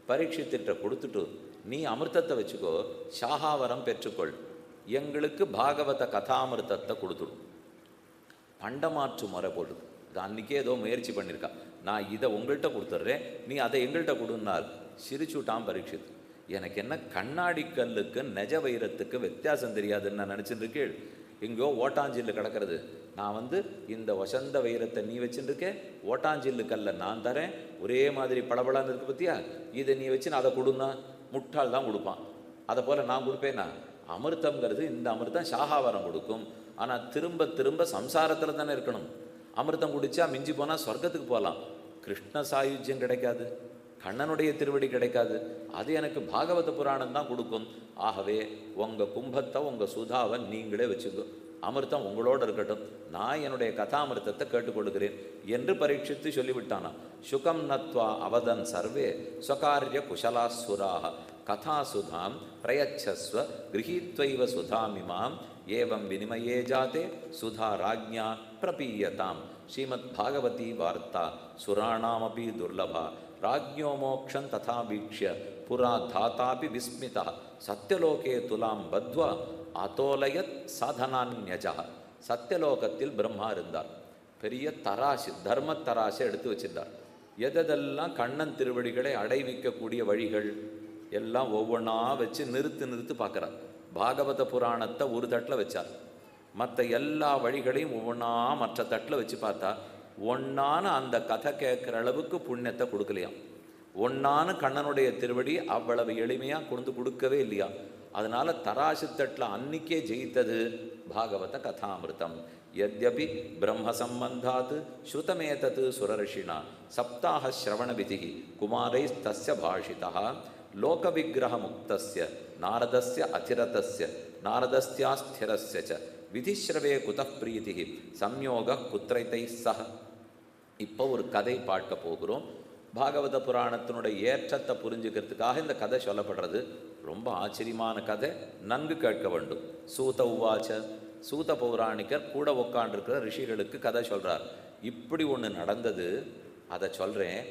பரீட்சித்திட்ட கொடுத்துட்டு, நீ அமிர்தத்தை வச்சுக்கோ, சாகாவரம் பெற்றுக்கொள், எங்களுக்கு பாகவத கதாமிர்தத்தை கொடுத்துடும். பண்டமாற்று முறை போடுது. இது அன்றைக்கே ஏதோ முயற்சி பண்ணியிருக்கா. நான் இதை உங்கள்கிட்ட கொடுத்துட்றேன், நீ அதை எங்கள்கிட்ட கொடுன்னார். சிரிச்சுட்டான் பரீட்சித். எனக்கு என்ன கண்ணாடி கல்லுக்கு நெஜ வைரத்துக்கு வித்தியாசம் தெரியாதுன்னு நான் நினச்சிட்டு இருக்கேன். எங்கேயோ ஓட்டாஞ்சில்லு கிடக்கிறது. நான் வந்து இந்த வசந்த வைரத்தை நீ வச்சுருக்கேன், ஓட்டாஞ்சில்லு கல்லை நான் தரேன், ஒரே மாதிரி பளபளன்னு இருக்கு பற்றியா, இதை நீ வச்சு நான் அதை கொடுன்னா முட்டாள் தான் கொடுப்பான். அதை போல் நான் கொடுப்பேன்னா? அமிர்தங்கிறது, இந்த அமிர்தம் சாகாவரம் கொடுக்கும். ஆனால் திரும்ப திரும்ப சம்சாரத்தில் தானே இருக்கணும். அமிர்தம் குடித்தா மிஞ்சி போனால் சொர்க்கத்துக்கு போகலாம். கிருஷ்ண சாயுஜ்யம் கிடைக்காது, கண்ணனுடைய திருவடி கிடைக்காது. அது எனக்கு பாகவத புராணம் தான் கொடுக்கும். ஆகவே உங்கள் கும்பத்தை, உங்கள் சுதாவை நீங்களே வச்சுக்கோ, அமிர்தம் உங்களோடு இருக்கட்டும், நான் என்னுடைய கதாமிர்தத்தை கேட்டுக்கொள்கிறேன் என்று பரீட்சித்து சொல்லிவிட்டானா. சுகம் நத்வா அவதன் சர்வே ஸ்வகாரிய குஷலாசுராக கதாசுதாம் பிரயச்சஸ்வ கிரகீத்வைவ சுதாமிமாம் ஏவம் வினிமயே ஜாதே சுதா ராஜ்ஞா பிரபீயதாம். ஸ்ரீமத் பாகவதி வார்த்தா சுராணாமபி துர்லபா ராஜ்ஞோ மோக்ஷம் ததா வீக்ஷ்ய புரா தாத்தாபி விஸ்மிதா சத்யலோகே துலாம் பத்வா அதோலயத் சாதனான்யஜா. சத்தியலோகத்தில் பிரம்மா இருந்தார். பெரிய தராசு, தர்ம தராசை எடுத்து வச்சிருந்தார். எதெல்லாம் கண்ணன் திருவடிகளை அடைவிக்கக்கூடிய வழிகள் எல்லாம் ஒவ்வொன்றா வச்சு நிறுத்து பார்க்குறார். பாகவத புராணத்தை ஒரு தட்டில் வச்சார். மற்ற எல்லா வழிகளையும் ஒவ்வொன்றா மற்ற தட்டில் வச்சு பார்த்தா ஒன்னான அந்த கதை கேட்குற அளவுக்கு புண்ணியத்தை கொடுக்கலையாம். ஒன்னான கண்ணனுடைய திருவடி அவ்வளவு எளிமையாக கொண்டு கொடுக்கவே இல்லையா. அதனால தராசு தட்டில் அன்னிக்கே ஜெயித்தது பாகவத கதாமிருதம். யத்யபி பிரம்ம சம்பந்தாத் ஸ்ருதமேதத் சுரர்ஷிணா சப்தாக ஸ்ரவண விதி குமாரை தஸ்ய பாஷிதா லோக விக்கிரக முக்தஸ்ய நாரதஸ்ய அதிரதஸ்ய நாரதஸ்யாஸ்திரஸ்ய ச விதிஸ்ரவே குதः பிரீதிஹி சம்யோக குத்ரைதை சஹ. இப்போ ஒரு கதை பார்க்க போகிறோம். பாகவத புராணத்தினுடைய ஏற்றத்தை புரிஞ்சுக்கிறதுக்காக இந்த கதை சொல்லப்படுறது. ரொம்ப ஆச்சரியமான கதை, நன்கு கேட்க வேண்டும். சூத உவாச்ச, சூத பௌராணிகர் கூட உட்காண்டிருக்கிற ரிஷிகளுக்கு கதை சொல்கிறார். இப்படி ஒன்று நடந்தது, அதை சொல்கிறேன்,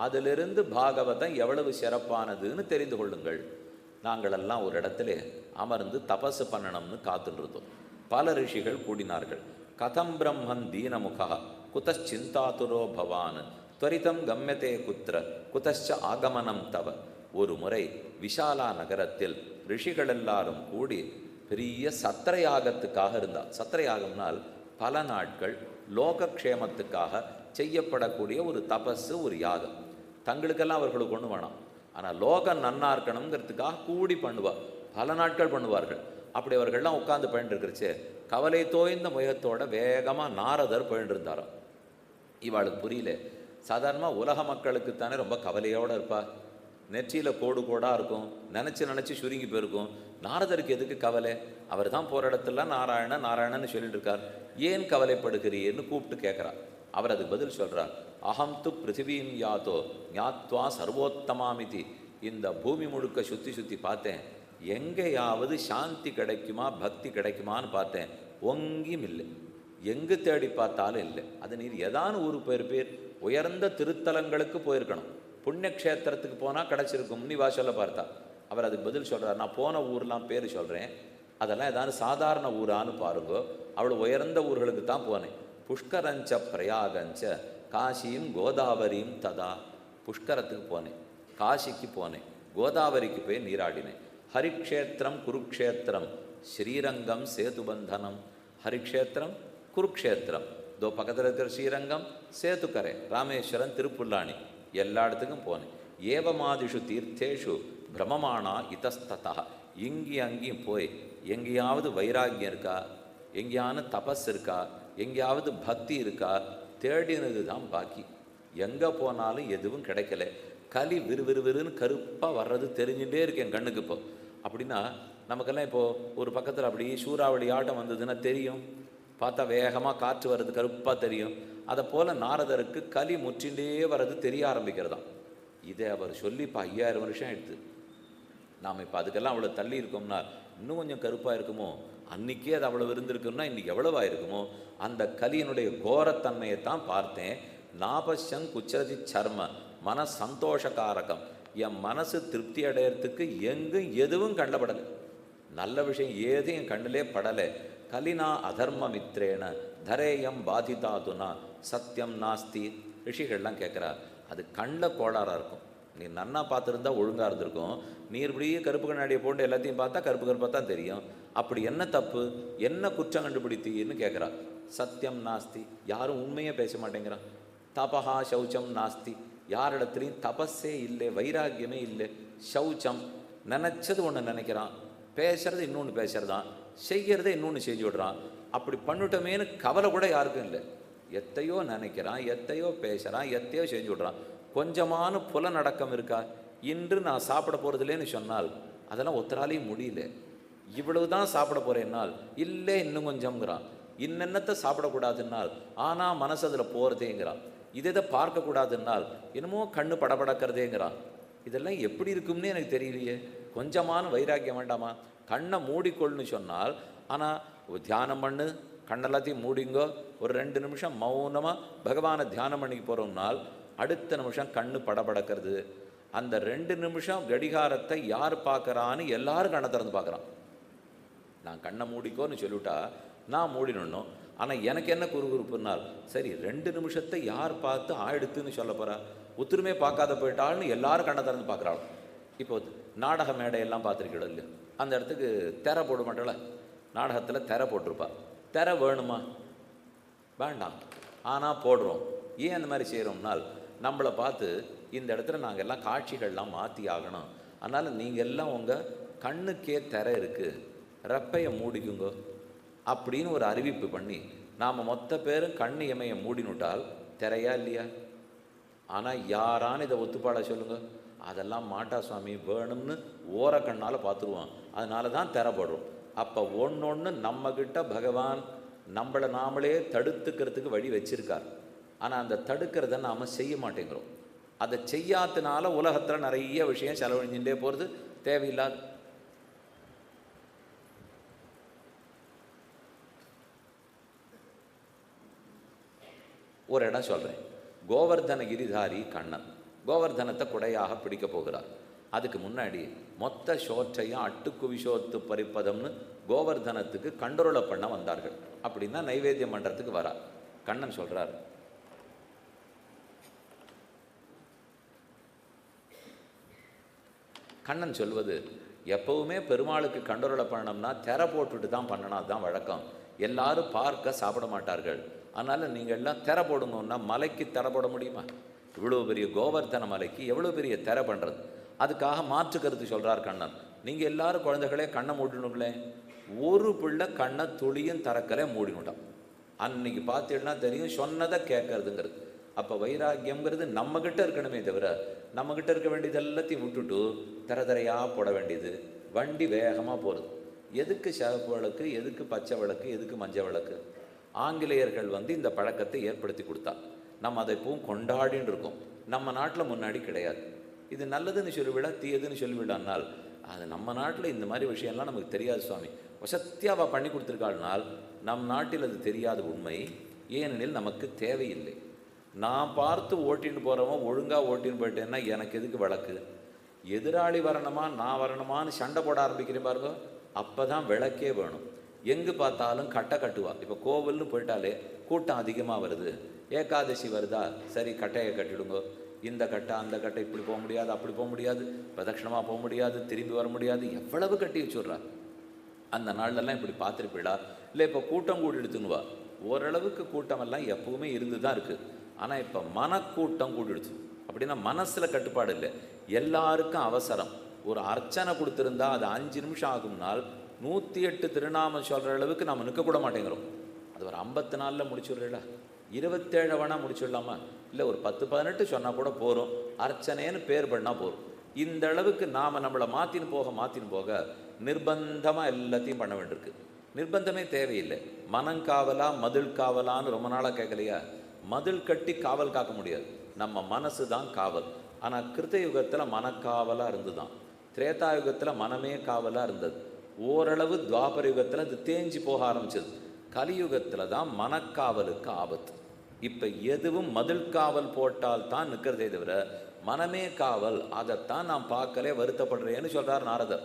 அதிலிருந்து பாகவதம் எவ்வளவு சிறப்பானதுன்னு தெரிந்து கொள்ளுங்கள். நாங்களெல்லாம் ஒரு இடத்துல அமர்ந்து தபசு பண்ணணும்னு காத்துருந்தோம். பல ரிஷிகள் கூடினார்கள். கதம் பிரம்மன் தீனமுகா குதச்சிந்தாதுரோ பவான் துவரிதம் கம்யதே குத்திர குதச்ச ஆகமனம் தவ. ஒரு முறை விஷாலா நகரத்தில் ரிஷிகள் எல்லாரும் கூடி பெரிய சத்திரயாகத்துக்காக இருந்தார். சத்திரயாகம்னால் பல நாட்கள் லோகக்ஷேமத்துக்காக செய்யப்படக்கூடிய ஒரு தபஸு, ஒரு யாகம். தங்களுக்கெல்லாம் அவர்களுக்கு ஒன்று வேணாம், ஆனால் லோகம் நன்னா இருக்கணுங்கிறதுக்காக கூடி பண்ணுவார். பல நாட்கள் பண்ணுவார்கள். அப்படி அவர்கள்லாம் உட்காந்து பண்ணிட்டுருக்கிறச்சு கவலை தோய்ந்த முயத்தோட வேகமாக நாரதர் போயிட்டுருந்தாராம். இவாளுக்கு புரியல. சாதாரணமாக உலக மக்களுக்குத்தானே ரொம்ப கவலையோடு இருப்பா. நெற்றியில் கோடு கோடாக இருக்கும், நினச்சி சுருங்கி போயிருக்கும். நாரதருக்கு எதுக்கு கவலை? அவர் தான் போகிற இடத்துல நாராயணன்னு சொல்லிட்டு இருக்கார். ஏன் கவலைப்படுகிறீன்னு கூப்பிட்டு கேட்குறார். அவர் அதுக்கு பதில் சொல்கிறார். அகம் து பிருத்திவீம் யாத்தோ ஞாத்வா சர்வோத்தமாமிதி. இந்த பூமி முழுக்க சுற்றி பார்த்தேன், எங்கேயாவது சாந்தி கிடைக்குமா பக்தி கிடைக்குமான்னு பார்த்தேன், ஒங்கியும் இல்லை. எங்கு தேடி பார்த்தாலும் இல்லை. அது நீர் ஏதான ஊர் பேர் உயர்ந்த திருத்தலங்களுக்கு போயிருக்கணும், புண்ணியக்ஷேத்திரத்துக்கு போனால் கிடச்சிருக்கும் நீ வா சொல்ல பார்த்தா. அவர் அதுக்கு பதில் சொல்கிறார். நான் போன ஊர்லாம் பேர் சொல்கிறேன், அதெல்லாம் ஏதாவது சாதாரண ஊரான்னு பாருங்கோ. அவ்வளோ உயர்ந்த ஊர்களுக்கு தான் போனேன். புஷ்கரஞ்ச பிரயாகஞ்ச காசியும் கோதாவரியும் ததா. புஷ்கரத்துக்கு போனேன், காசிக்கு போனேன், கோதாவரிக்கு போய் நீராடினேன். ஹரிக்ஷேத்திரம் குருக்ஷேத்திரம் ஸ்ரீரங்கம் சேதுபந்தனம். ஹரிக்ஷேத்திரம் குருக்ஷேத்திரம் இதோ பக்கத்தில் இருக்கிற ஸ்ரீரங்கம், சேத்துக்கரை, ராமேஸ்வரம், திருப்புல்லானி எல்லா இடத்துக்கும் போனேன். ஏவமாதிஷு தீர்த்தேஷு பிரமமானா இதஸ்ததா. இங்கேயும் அங்கேயும் போய் எங்கேயாவது வைராக்கியம் இருக்கா, எங்கேயாவது தபஸ் இருக்கா, எங்கேயாவது பக்தி இருக்கா தேடினது தான் பாக்கி. எங்கே போனாலும் எதுவும் கிடைக்கல. கலி விறுவிறுவிறுன்னு கருப்பாக வர்றது தெரிஞ்சுட்டே இருக்கு என் கண்ணுக்கு. இப்போ அப்படின்னா நமக்கெல்லாம் இப்போது ஒரு பக்கத்தில் அப்படி சூறாவளி ஆட்டம் வந்ததுன்னா தெரியும், பார்த்தா வேகமாக காற்று வர்றது கருப்பாக தெரியும். அதை போல் நாரதருக்கு கலி முற்றிண்டே வர்றது தெரிய ஆரம்பிக்கிறதாம். இதை அவர் சொல்லி இப்போ 5000 வருஷம் எடுத்து நாம் இப்போ அதுக்கெல்லாம் அவ்வளோ தள்ளி இருக்கோம்னா இன்னும் கொஞ்சம் கருப்பாக இருக்குமோ, அன்றைக்கே அது அவ்வளோ இருந்திருக்குன்னா இன்றைக்கி எவ்வளவா இருக்குமோ. அந்த கலியினுடைய கோரத்தன்மையைத்தான் பார்த்தேன். நாபஷங் குச்சரதி சர்ம மன சந்தோஷகாரகம். என் மனசு திருப்தி அடையிறதுக்கு எங்கும் எதுவும் கண்டப்படலை. நல்ல விஷயம் ஏதும் என் கண்ணிலே படலை. கலினா அதர்ம மித்ரேன தரேயம் பாதிதாதுனா சத்தியம் நாஸ்தி. ரிஷிகள்லாம் கேட்குறா, அது கண்ணில் கோளாறாக இருக்கும். நீ நன்னா பார்த்துருந்தா ஒழுங்காக இருந்திருக்கும். நீர் இப்படியே கருப்பு கண்ணாடியை போட்டு எல்லாத்தையும் பார்த்தா கருப்பு கருப்பாக தான் தெரியும். அப்படி என்ன தப்பு, என்ன குற்றம் கண்டுபிடித்தீன்னு கேட்குறா. சத்தியம் நாஸ்தி, யாரும் உண்மையே பேச மாட்டேங்கிறான். தபஹா சௌச்சம் நாஸ்தி, யாரிடத்துலையும் தபஸே இல்லை, வைராக்கியமே இல்லை. சௌச்சம், நினச்சது ஒன்று நினைக்கிறான், பேசுறது இன்னொன்று பேசுறதான், செய்கிறத இன்னொன்று செஞ்சு விடுறான். அப்படி பண்ணிட்டோமேனு கவலை கூட யாருக்கும் இல்லை. எத்தையோ நினைக்கிறான், எத்தையோ பேசுகிறான், எத்தையோ செஞ்சு விடுறான். கொஞ்சமான புலநடக்கம் இருக்கா? இன்று நான் சாப்பிட போகிறதில்லேன்னு சொன்னால் அதெல்லாம் ஒத்தராலையும் முடியல. இவ்வளவு தான் சாப்பிட போகிறேன்னால் இல்லை இன்னும் கொஞ்சம்ங்கிறான். இன்னென்னத்தை சாப்பிடக்கூடாதுன்னால் ஆனால் மனசு அதில் போகிறதேங்கிறான். இதை பார்க்கக்கூடாதுன்னால் என்னமோ கண்ணு படபடக்கிறதேங்கிறான். இதெல்லாம் எப்படி இருக்கும்னு எனக்கு தெரியலையே. கொஞ்சமான வைராக்கியம் வேண்டாமா? கண்ணை மூடிக்கொள்னு சொன்னால், ஆனால் தியானம் பண்ணு, கண்ணெல்லாத்தையும் மூடிங்கோ, ஒரு 2 நிமிஷம் மௌனமாக பகவானை தியானம் பண்ணிக்கு போகிறோம்னால் அடுத்த நிமிஷம் கண்ணு படபடக்கிறது. அந்த 2 நிமிஷம் கடிகாரத்தை யார் பார்க்குறான்னு எல்லாரும் கண்ணை திறந்து பார்க்குறான். நான் கண்ணை மூடிக்கோன்னு சொல்லிவிட்டா நான் மூடினணும். ஆனால் எனக்கு என்ன குறுகுறுப்புனால், சரி 2 நிமிஷத்தை யார் பார்த்து ஆயிடுத்துன்னு சொல்ல போகிறா, ஒத்துருமே பார்க்காத போயிட்டாள்னு எல்லாரும் கண்ணை திறந்து பார்க்குறாள். இப்போ நாடக மேடையெல்லாம் பார்த்துருக்கீங்களோ இல்லையா? அந்த இடத்துக்கு திரை போட மாட்டாள, நாடகத்தில் திரை போட்டிருப்பா. திரை வேணுமா? வேண்டாம். ஆனால் போடுறோம். ஏன் அந்த மாதிரி செய்கிறோம்னால், நம்மளை பார்த்து இந்த இடத்துல நாங்கள் எல்லாம் காட்சிகள்லாம் மாற்றி ஆகணும், அதனால் நீங்கள் எல்லாம் உங்கள் கண்ணுக்கே திரை இருக்குது, ரெப்பையை மூடிக்குங்க அப்படின்னு ஒரு அறிவிப்பு பண்ணி நாம் மொத்த பேரும் கண்ணு இமையை மூடினுட்டால் திரையா இல்லையா? ஆனால் யாரான்னு இதை ஒத்துப்பாட சொல்லுங்க. அதெல்லாம் மாட்டா சுவாமி, வேணும்னு ஓர கண்ணால் பார்த்துருவான். அதனால தான் திரை போடுறோம். அப்போ ஒன்று நம்மக்கிட்ட பகவான் நம்மளை நாமளே தடுத்துக்கிறதுக்கு வழி வச்சிருக்கார். ஆனால் அந்த தடுக்கிறத நாம் செய்ய மாட்டேங்கிறோம். அதை செய்யாதனால உலகத்தில் நிறைய விஷயம் செலவழிஞ்சுட்டே போகிறது தேவையில்லாது. ஒரு இடம் சொல்கிறேன். கோவர்தன கிரிதாரி கண்ணன் கோவர்தனத்தை குடையாக பிடிக்க போகிறார். அதுக்கு முன்னாடி மொத்த சோற்றையும் அட்டுக்குவிசோத்து பறிப்பதம்னு கோவர்தனத்துக்கு கண்ட்ரோலை பண்ண வந்தார்கள். அப்படின்னா நைவேத்தியம் பண்ணுறதுக்கு வரா. கண்ணன் சொல்கிறார், கண்ணன் சொல்வது, எப்பவுமே பெருமாளுக்கு கண்ட்ரோலை பண்ணணும்னா திரை போட்டுட்டு தான் பண்ணணும், அதுதான் வழக்கம். எல்லாரும் பார்க்க சாப்பிட மாட்டார்கள். அதனால் நீங்கள் எல்லாம் திரை போடுங்கன்னா மலைக்கு திரை போட முடியுமா? இவ்வளோ பெரிய கோவர்தன மலைக்கு எவ்வளோ பெரிய திரை பண்ணுறது? அதுக்காக மாற்று கருத்து சொல்கிறார் கண்ணன். நீங்கள் எல்லாரும் குழந்தைகளே கண்ணை மூடினுங்களே. ஒரு பிள்ளை கண்ணை துளியும் திறக்கலே மூடினுட்டான். அன்னைக்கு பார்த்தீங்கன்னா தெரியும் சொன்னதை கேட்கறதுங்கிறது. அப்போ வைராக்கியங்கிறது நம்மக்கிட்ட இருக்கணுமே தவிர நம்மக்கிட்ட இருக்க வேண்டியது எல்லாத்தையும் விட்டுட்டு திரையாக போட வேண்டியது. வண்டி வேகமாக போகிறது. எதுக்கு சிவப்பு விளக்கு, எதுக்கு பச்சை விளக்கு, எதுக்கு மஞ்சள் விளக்கு? ஆங்கிலேயர்கள் இந்த பழக்கத்தை ஏற்படுத்தி கொடுத்தா நம்ம அதை இப்பவும் கொண்டாடின்னு இருக்கோம். நம்ம நாட்டில் முன்னாடி கிடையாது. இது நல்லதுன்னு சொல்லிவிடா, தீயதுன்னு சொல்லிவிடானால் அது நம்ம நாட்டில் இந்த மாதிரி விஷயம்லாம் நமக்கு தெரியாது சுவாமி. வசத்தியாவா பண்ணி கொடுத்துருக்காள்னால் நம் நாட்டில் அது தெரியாத உண்மை. ஏனெனில் நமக்கு தேவையில்லை. நான் பார்த்து ஓட்டின்னு போகிறவன் ஒழுங்காக ஓட்டின்னு போயிட்டேன்னா எனக்கு எதுக்கு விளக்கு? எதிராளி வரணுமா நான் வரணுமான்னு சண்டை போட ஆரம்பிக்கிறேன் பாருங்க, அப்போ தான் விளக்கே வேணும். எங்கே பார்த்தாலும் கட்டை கட்டுவா. இப்போ கோவில்னு போயிட்டாலே கூட்டம் அதிகமாக வருது. ஏகாதசி வருதா, சரி கட்டையை கட்டிடுங்க. இந்த கட்டை அந்த கட்டை, இப்படி போக முடியாது, அப்படி போக முடியாது, பிரதட்சணமாக போக முடியாது, திரும்பி வர முடியாது, எவ்வளவு கட்டி வச்சுட்றா. அந்த நாள்லெல்லாம் இப்படி பார்த்துருப்பீடா இல்லை? இப்போ கூட்டம் கூடி எடுத்துனுவா. ஓரளவுக்கு கூட்டமெல்லாம் எப்பவுமே இருந்து தான் இருக்குது. ஆனால் இப்போ மனக்கூட்டம் கூடிடுச்சு. அப்படின்னா மனசில் கட்டுப்பாடு இல்லை, எல்லாருக்கும் அவசரம். ஒரு அர்ச்சனை கொடுத்துருந்தா அது 5 நிமிஷம் ஆகும்னால் 108 திருநாமம் சொல்கிற அளவுக்கு நம்ம நிற்கக்கூட மாட்டேங்கிறோம். அது ஒரு 54 முடிச்சுடுறா, 27 வேணால் முடிச்சுடலாமா? இல்லை ஒரு 10-18 சொன்னால் கூட போகிறோம், அர்ச்சனைன்னு பேர் பண்ணால் போகிறோம். இந்த அளவுக்கு நாம் நம்மளை மாற்றின்னு போக நிர்பந்தமாக எல்லாத்தையும் பண்ண வேண்டியிருக்கு. நிர்பந்தமே தேவையில்லை. மனங்காவலா மதில் காவலான்னு ரொம்ப நாளாக கேட்கலையா? மதில் கட்டி காவல் காக்க முடியாது, நம்ம மனசு தான் காவல். ஆனால் கிருத்த யுகத்தில் மனக்காவலாக இருந்து தான், திரேதா யுகத்தில் மனமே காவலாக இருந்தது. ஓரளவு துவாபர யுகத்தில் அது தேஞ்சி போக ஆரம்பிச்சது. கலியுகத்தில் தான் மனக்காவலுக்கு ஆபத்து. இப்போ எதுவும் மதில் காவல் போட்டால் தான் நிற்கிறதே தவிர மனமே காவல், அதைத்தான் நான் பார்க்கலே வருத்தப்படுறேன்னு சொல்கிறார் நாரதர்.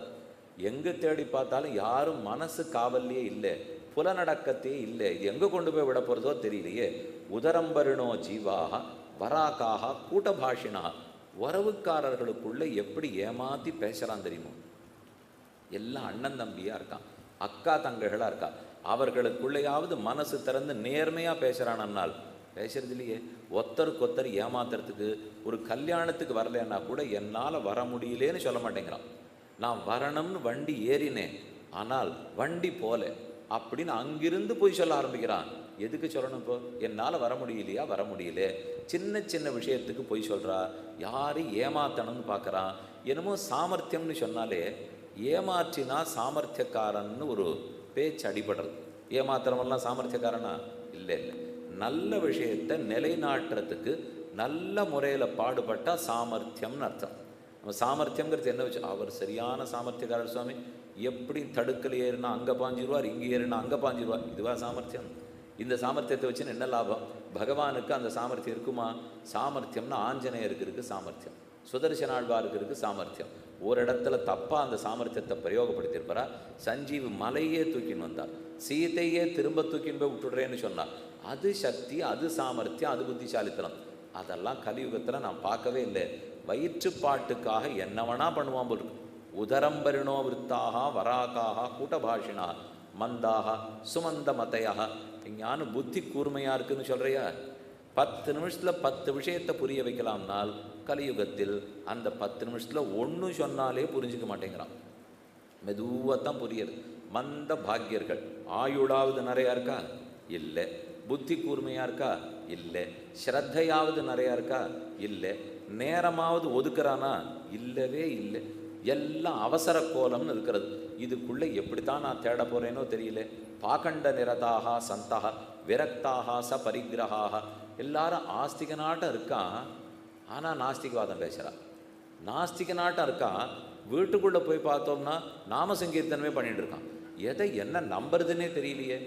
எங்கே தேடி பார்த்தாலும் யாரும் மனசு காவல்லையே இல்லை, புலநடக்கத்தையே இல்லை. இது எங்கே கொண்டு போய் விட போகிறதோ தெரியலையே. உதரம்பருணோ ஜீவாக வராக்காக கூட்டபாஷினா, உறவுக்காரர்களுக்குள்ளே எப்படி ஏமாற்றி பேசுகிறான் தெரியுமோ? எல்லாம் அண்ணன் தம்பியாக இருக்கான், அக்கா தங்கைகளாக இருக்கா. அவர்களுக்குள்ளேயாவது மனசு திறந்து நேர்மையாக பேசுகிறான்னால் பேசுறது இல்லையே. ஒருத்தருக்கு ஏமாத்துறதுக்கு ஒரு கல்யாணத்துக்கு வரலன்னா கூட என்னால் வர முடியலேன்னு சொல்ல மாட்டேங்கிறான். நான் வரணும்னு வண்டி ஏறினேன், ஆனால் வண்டி போல அப்படின்னு அங்கிருந்து போய் சொல்ல ஆரம்பிக்கிறான். எதுக்கு சொல்லணும்? இப்போ என்னால் வர முடியலையா? வர முடியல. சின்ன சின்ன விஷயத்துக்கு போய் சொல்கிறா. யாரு ஏமாத்தணும்னு பார்க்குறான். என்னமோ சாமர்த்தியம்னு சொன்னாலே ஏமாற்றினா சாமர்த்தியக்காரன்னு ஒரு பேச்சு அடிபடுறது. ஏமாத்திரமெல்லாம் சாமர்த்தியக்காரனா? இல்லை இல்லை. நல்ல விஷயத்தை நிலைநாட்டுறதுக்கு நல்ல முறையில் பாடுபட்டால் சாமர்த்தியம்னு அர்த்தம். நம்ம சாமர்த்தியங்கிறது என்ன வச்சு, அவர் சரியான சாமர்த்தியக்காரர் சுவாமி, எப்படி தடுக்கல் ஏறுனா அங்கே பாஞ்சிருவார், இங்கே ஏறுனா அங்கே பாஞ்சிருவார், இதுவா சாமர்த்தியம்? இந்த சாமர்த்தியத்தை வச்சுன்னு என்ன லாபம்? பகவானுக்கு அந்த சாமர்த்தியம் இருக்குமா? சாமர்த்தியம்னா ஆஞ்சநேயருக்கு இருக்குது சாமர்த்தியம், சுதர்சனாழ்வாருக்கு இருக்குது சாமர்த்தியம். ஒரு இடத்துல தப்பாக அந்த சாமர்த்தியத்தை பிரயோகப்படுத்தியிருப்பாரா. சஞ்சீவ் மலையே தூக்கின்னு வந்தார், சீதையே திரும்ப தூக்கின்னு போய் விட்டுடுறேன்னு சொன்னார். அது சக்தி, அது சாமர்த்தியம், அது புத்திசாலித்தனம். அதெல்லாம் கலியுகத்தில் நான் பார்க்கவே இல்லை. வயிற்றுப்பாட்டுக்காக என்னவனா பண்ணுவான் போல் இருக்கு. உதரம்பரிணோ விற்த்தாக வராக்காக கூட்டபாஷினா மந்தாக சுமந்த மத்தையாக. ஞான புத்தி கூர்மையாக இருக்குதுன்னு சொல்கிறியா? 10 நிமிஷத்தில் 10 விஷயத்தை புரிய வைக்கலாம்னால் கலியுகத்தில் அந்த 10 நிமிஷத்தில் ஒன்று சொன்னாலே புரிஞ்சிக்க மாட்டேங்கிறான். மெதுவாக தான் புரியுது. மந்த பாக்கியர்கள். ஆயுளாவது நிறையா இருக்கா? இல்லை. புத்தி கூர்மையாக இருக்கா? இல்லை. ஸ்ரத்தையாவது நிறையா இருக்கா? இல்லை. நேரமாவது ஒதுக்குறானா? இல்லவே இல்லை. எல்லாம் அவசர கோலம்னு இருக்கிறது. இதுக்குள்ளே எப்படித்தான் நான் தேட போகிறேனோ தெரியல. பாகண்ட நிரதாக சந்தாக விரக்தாக ச பரிகிரகாக. எல்லாரும் ஆஸ்திக நாட்டம் இருக்கான், ஆனால் நாஸ்திகவாதம் பேசுகிறான். நாஸ்திக நாட்டம் இருக்கான், வீட்டுக்குள்ளே போய் பார்த்தோம்னா நாம சங்கீர்த்தனமே பண்ணிட்டு இருக்கான். எதை என்ன நம்புறதுன்னே தெரியலையே.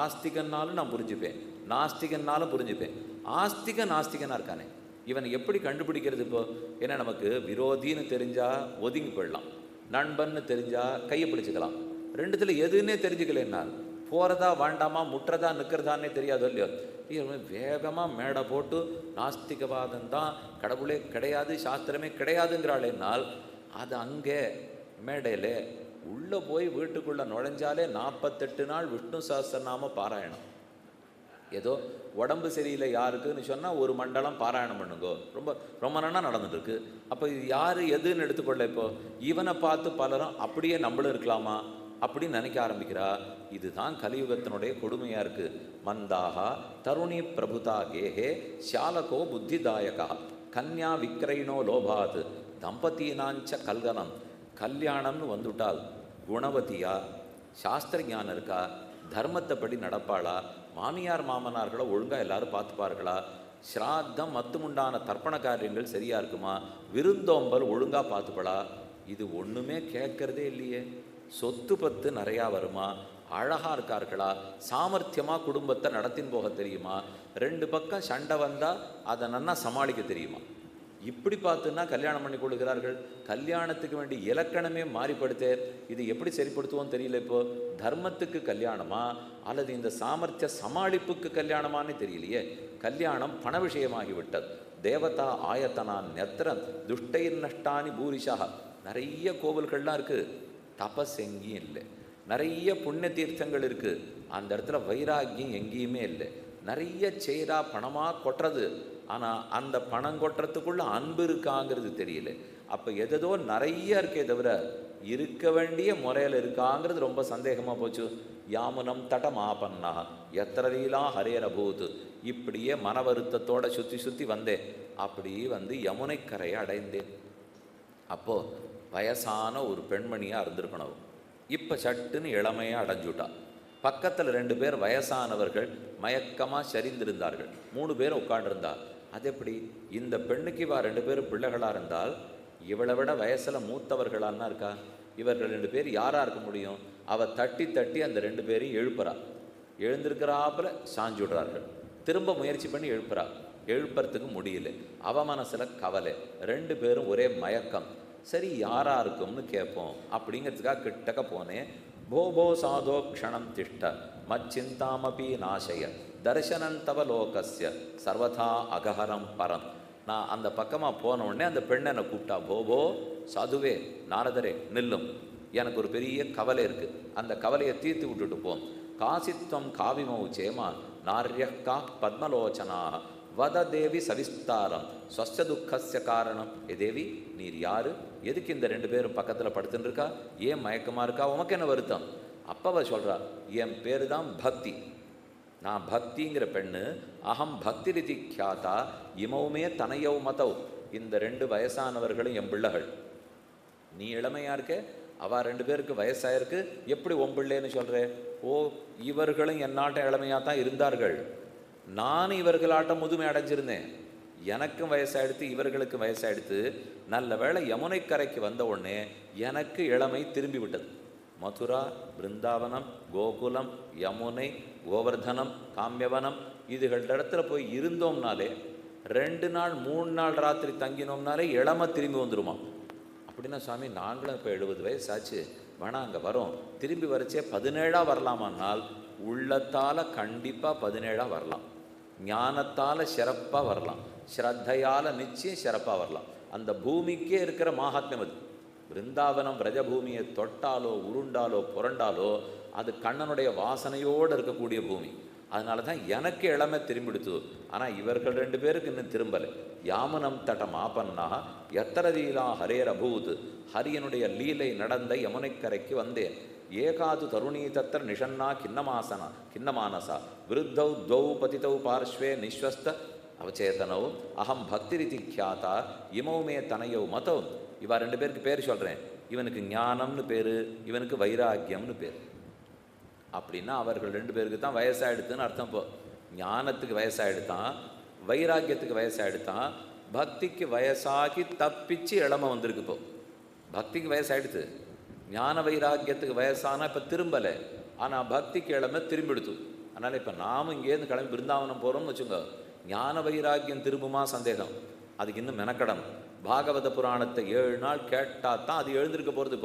ஆஸ்திகன்னாலும் நான் புரிஞ்சுப்பேன், நாஸ்திகன்னாலும் புரிஞ்சுப்பேன். ஆஸ்திக நாஸ்திகனாக இருக்கானே, இவனை எப்படி கண்டுபிடிக்கிறது? இப்போ ஏன்னா நமக்கு விரோதின்னு தெரிஞ்சால் ஒதுங்கி போயிடலாம், நண்பன்னு தெரிஞ்சால் கையை பிடிச்சிக்கலாம். ரெண்டுத்தில் எதுன்னே தெரிஞ்சுக்கலன்னா போகிறதா வேண்டாமா, முட்டுறதா நிற்கிறதானே தெரியாதோ இல்லையோ. வேகமாக மேடை போட்டு நாஸ்திகவாதம் தான், கடவுளே கிடையாது, சாஸ்திரமே கிடையாதுங்கிறாளேனால் அது அங்கே மேடையில் உள்ளே போய் வீட்டுக்குள்ளே நுழைஞ்சாலே 48 நாள் விஷ்ணு சஹஸ்ரநாம பாராயணம். ஏதோ உடம்பு சரியில்லை யாருக்குன்னு சொன்னால் ஒரு மண்டலம் பாராயணம் பண்ணுங்கோ, ரொம்ப ரொம்ப நாளாக நடந்துட்டுருக்கு. அப்போ இது யார் எதுன்னு எடுத்துக்கொள்ள? இப்போ இவனை பார்த்து பலரும் அப்படியே நம்மளும் இருக்கலாமா அப்படின்னு நினைக்க ஆரம்பிக்கிறா. இதுதான் கலியுகத்தினுடைய கொடுமையாக இருக்குது. மந்தாகா தருணி பிரபுதா கேஹே ஷாலகோ புத்திதாயகா கன்யா விக்ரைனோ லோபாத் தம்பதினாஞ்ச கல்கனம். கல்யாணம்னு வந்துவிட்டால் குணவதியா, சாஸ்திர ஞானம் இருக்கா, தர்மத்தை படி நடப்பாளா, மாமியார் மாமனார்களை ஒழுங்காக எல்லாரும் பார்த்துப்பார்களா, ஸ்ராத்தம் மத்துமுண்டான தர்ப்பண காரியங்கள் சரியாக இருக்குமா, விருந்தோம்பல் ஒழுங்காக பார்த்துப்பளா, இது ஒன்றுமே கேட்கறதே இல்லையே. சொத்து பத்து நிறையா வருமா, அழகாக இருக்கார்களா, சாமர்த்தியமாக குடும்பத்தை நடத்தின்னு போக தெரியுமா, 2 பக்கம் சண்டை வந்தால் அதை நன்னா சமாளிக்க தெரியுமா, இப்படி பார்த்துன்னா கல்யாணம் பண்ணி கொடுக்கிறார்கள். கல்யாணத்துக்கு வேண்டிய இலக்கணமே மாறிப்படுத்தே. இது எப்படி சரிப்படுத்துவோன்னு தெரியல. இப்போ தர்மத்துக்கு கல்யாணமா அல்லது இந்த சாமர்த்திய சமாளிப்புக்கு கல்யாணமானு தெரியலையே. கல்யாணம் பண விஷயமாகிவிட்டது. தேவதா ஆயத்தனான் நெத்திரன் துஷ்டைர் நஷ்டானி பூரிஷா. நிறைய கோவில்கள்லாம் இருக்குது, தபஸ் எங்கேயும் இல்லை. நிறைய புண்ணிய தீர்த்தங்கள் இருக்குது, அந்த இடத்துல வைராக்கியம் எங்கேயுமே இல்லை. நிறைய செய்கிறா, பணமாக கொட்டுறது, ஆனால் அந்த பணம் கொட்டுறதுக்குள்ள அன்பு இருக்காங்கிறது தெரியல. அப்போ எதோ நிறைய இருக்கே தவிர இருக்க வேண்டிய முறையில் இருக்காங்கிறது ரொம்ப சந்தேகமாக போச்சு. யாமுனம் தடமாபன்னா எத்திரலீலாம் ஹரேரபூத். இப்படியே மன வருத்தத்தோடு சுற்றி சுற்றி வந்தேன். அப்படி வந்து யமுனைக்கரையை அடைந்தேன். அப்போது வயசான ஒரு பெண்மணியாக இருந்திருக்கணும். இப்போ சட்டுன்னு இளமையாக அடைஞ்சுட்டா. பக்கத்தில் 2 பேர் வயசானவர்கள் மயக்கமாக சரிந்திருந்தார்கள். 3 பேர் உட்காண்டிருந்தா. அது எப்படி? இந்த பெண்ணுக்கு இவா 2 பேரும் பிள்ளைகளாக இருந்தால் இவளை விட வயசில் மூத்தவர்களான்னா இருக்கா? இவர்கள் 2 பேர் யாராக இருக்க முடியும்? அவள் தட்டி தட்டி அந்த 2 பேரையும் எழுப்புறா. எழுந்திருக்கிறாப்புல சாஞ்சுடுறார்கள். திரும்ப முயற்சி பண்ணி எழுப்புறா. எழுப்புறதுக்கு முடியல. அவ மனசில் கவலை. 2 பேரும் ஒரே மயக்கம். சரி, யாராக இருக்கும்னு கேட்போம் அப்படிங்கிறதுக்காக கிட்டக்க போனேன். போபோ சாதோ க்ஷணம் திஷ்ட மச்சிந்தாமபி நாசய தர்சனந்தவ லோகஸ்ய சர்வதா அகஹரம் பரம். நான் அந்த பக்கமாக போன உடனே அந்த பெண்ணை என்னை கூப்பிட்டா. போபோ சாதுவே, நாரதரே, நில்லும், எனக்கு ஒரு பெரிய கவலை இருக்குது, அந்த கவலையை தீர்த்து விட்டுட்டு போம். காசித்வம் காவிமௌ சேமா நார்யக்கா பத்மலோச்சனா வத தேவி சவிஸ்தாரம் ஸ்வஸ்த துக்கஸ்ய காரணம். ஏ தேவி, நீர் யாரு? எதுக்கு இந்த 2 பேரும் பக்கத்தில் படுத்துன்னு இருக்கா? ஏன் மயக்கமாக இருக்கா? உமக்கு என்ன வருத்தம்? அப்பவ சொல்கிறா, என் பேர் தான் பக்தி, நான் பக்திங்கிற பெண்ணு. அகம் பக்தி ரிதி கியாதா இமவுமே தனையவு மதவ். இந்த 2 வயசானவர்களும் என் பிள்ளைகள். நீ இளமையா இருக்க, அவ 2 பேருக்கு வயசாயிருக்கு, எப்படி உன் பிள்ளைன்னு சொல்கிறே? ஓ, இவர்களும் என்னாட்டம் இளமையாக தான் இருந்தார்கள், நானும் இவர்களாட்டம் முதுமை அடைஞ்சிருந்தேன், எனக்கும் வயசாயிடுத்து இவர்களுக்கு வயசாயிடுத்து. நல்ல வேளை யமுனைக்கரைக்கு வந்த உடனே எனக்கு இளமை திரும்பி விட்டது. மதுரா, பிருந்தாவனம், கோகுலம், யமுனை, கோவர்தனம், காமியவனம் இதுகளிடத்துல போய் இருந்தோம்னாலே 2 நாள் 3 நாள் ராத்திரி தங்கினோம்னாலே இளமை திரும்பி வந்துடுமா? அப்படின்னா சுவாமி, நாங்களும் இப்போ 70 வயசாச்சு, வேணா அங்கே வரோம், திரும்பி வரைச்சே 17ஆக வரலாமான்னால் உள்ளத்தால் கண்டிப்பாக 17ஆக வரலாம், ஞானத்தால் சிறப்பாக வரலாம், ஸ்ரத்தையால் நிச்சயம் சிறப்பாக வரலாம். அந்த பூமிக்கே இருக்கிற மாஹாத்மியம் அது. பிருந்தாவனம் பிரஜபூமியை தொட்டாலோ உருண்டாலோ புரண்டாலோ அது கண்ணனுடைய வாசனையோடு இருக்கக்கூடிய பூமி. அதனால தான் எனக்கு இளமை திரும்பிடுத்து. ஆனால் இவர்கள் 2 பேருக்கு இன்னும் திரும்பலை. யாமுனம் தடம் ஆபன்னா எத்தரதீலா ஹரேரபூத். ஹரியனுடைய லீலை நடந்த யமுனைக்கரைக்கு வந்தேன். ஏகாது தருணீ தத்திர நிஷன்னா கிண்ணமானசா விருத்தௌ துவௌ பதிதௌ பார்ஸ்வே நிஸ்வஸ்த அவச்சேதனௌ அகம் பக்திரிதி கியாதா இமௌமே தனையௌ மதௌ. இவா 2 பேருக்கு பேர் சொல்கிறேன். இவனுக்கு ஞானம்னு பேர், இவனுக்கு வைராக்கியம்னு பேர். அப்படின்னா அவர்கள் 2 பேருக்கு தான் வயசாகிடுதுன்னு அர்த்தம். இப்போ ஞானத்துக்கு வயசாகிடுத்தான், வைராக்கியத்துக்கு வயசாகிடுத்தான், பக்திக்கு வயசாகி தப்பிச்சு இளமை வந்திருக்கு. இப்போ பக்திக்கு வயசாகிடுது, ஞான வைராக்கியத்துக்கு வயசானால் இப்போ திரும்பலை, ஆனால் பக்திக்கு இளமை திரும்பிடுத்து. அதனால் இப்போ நாமும் இங்கேருந்து கிளம்பி பிருந்தாவனம் போகிறோம்னு வச்சுங்க, ஞான வைராக்கியம் திரும்புமா சந்தேகம். அதுக்கு இன்னும் மெனக்கடணும். பாகவத புராணத்தை 7 நாள் கேட்டால் தான் அது எழுந்திருக்க போகிறது.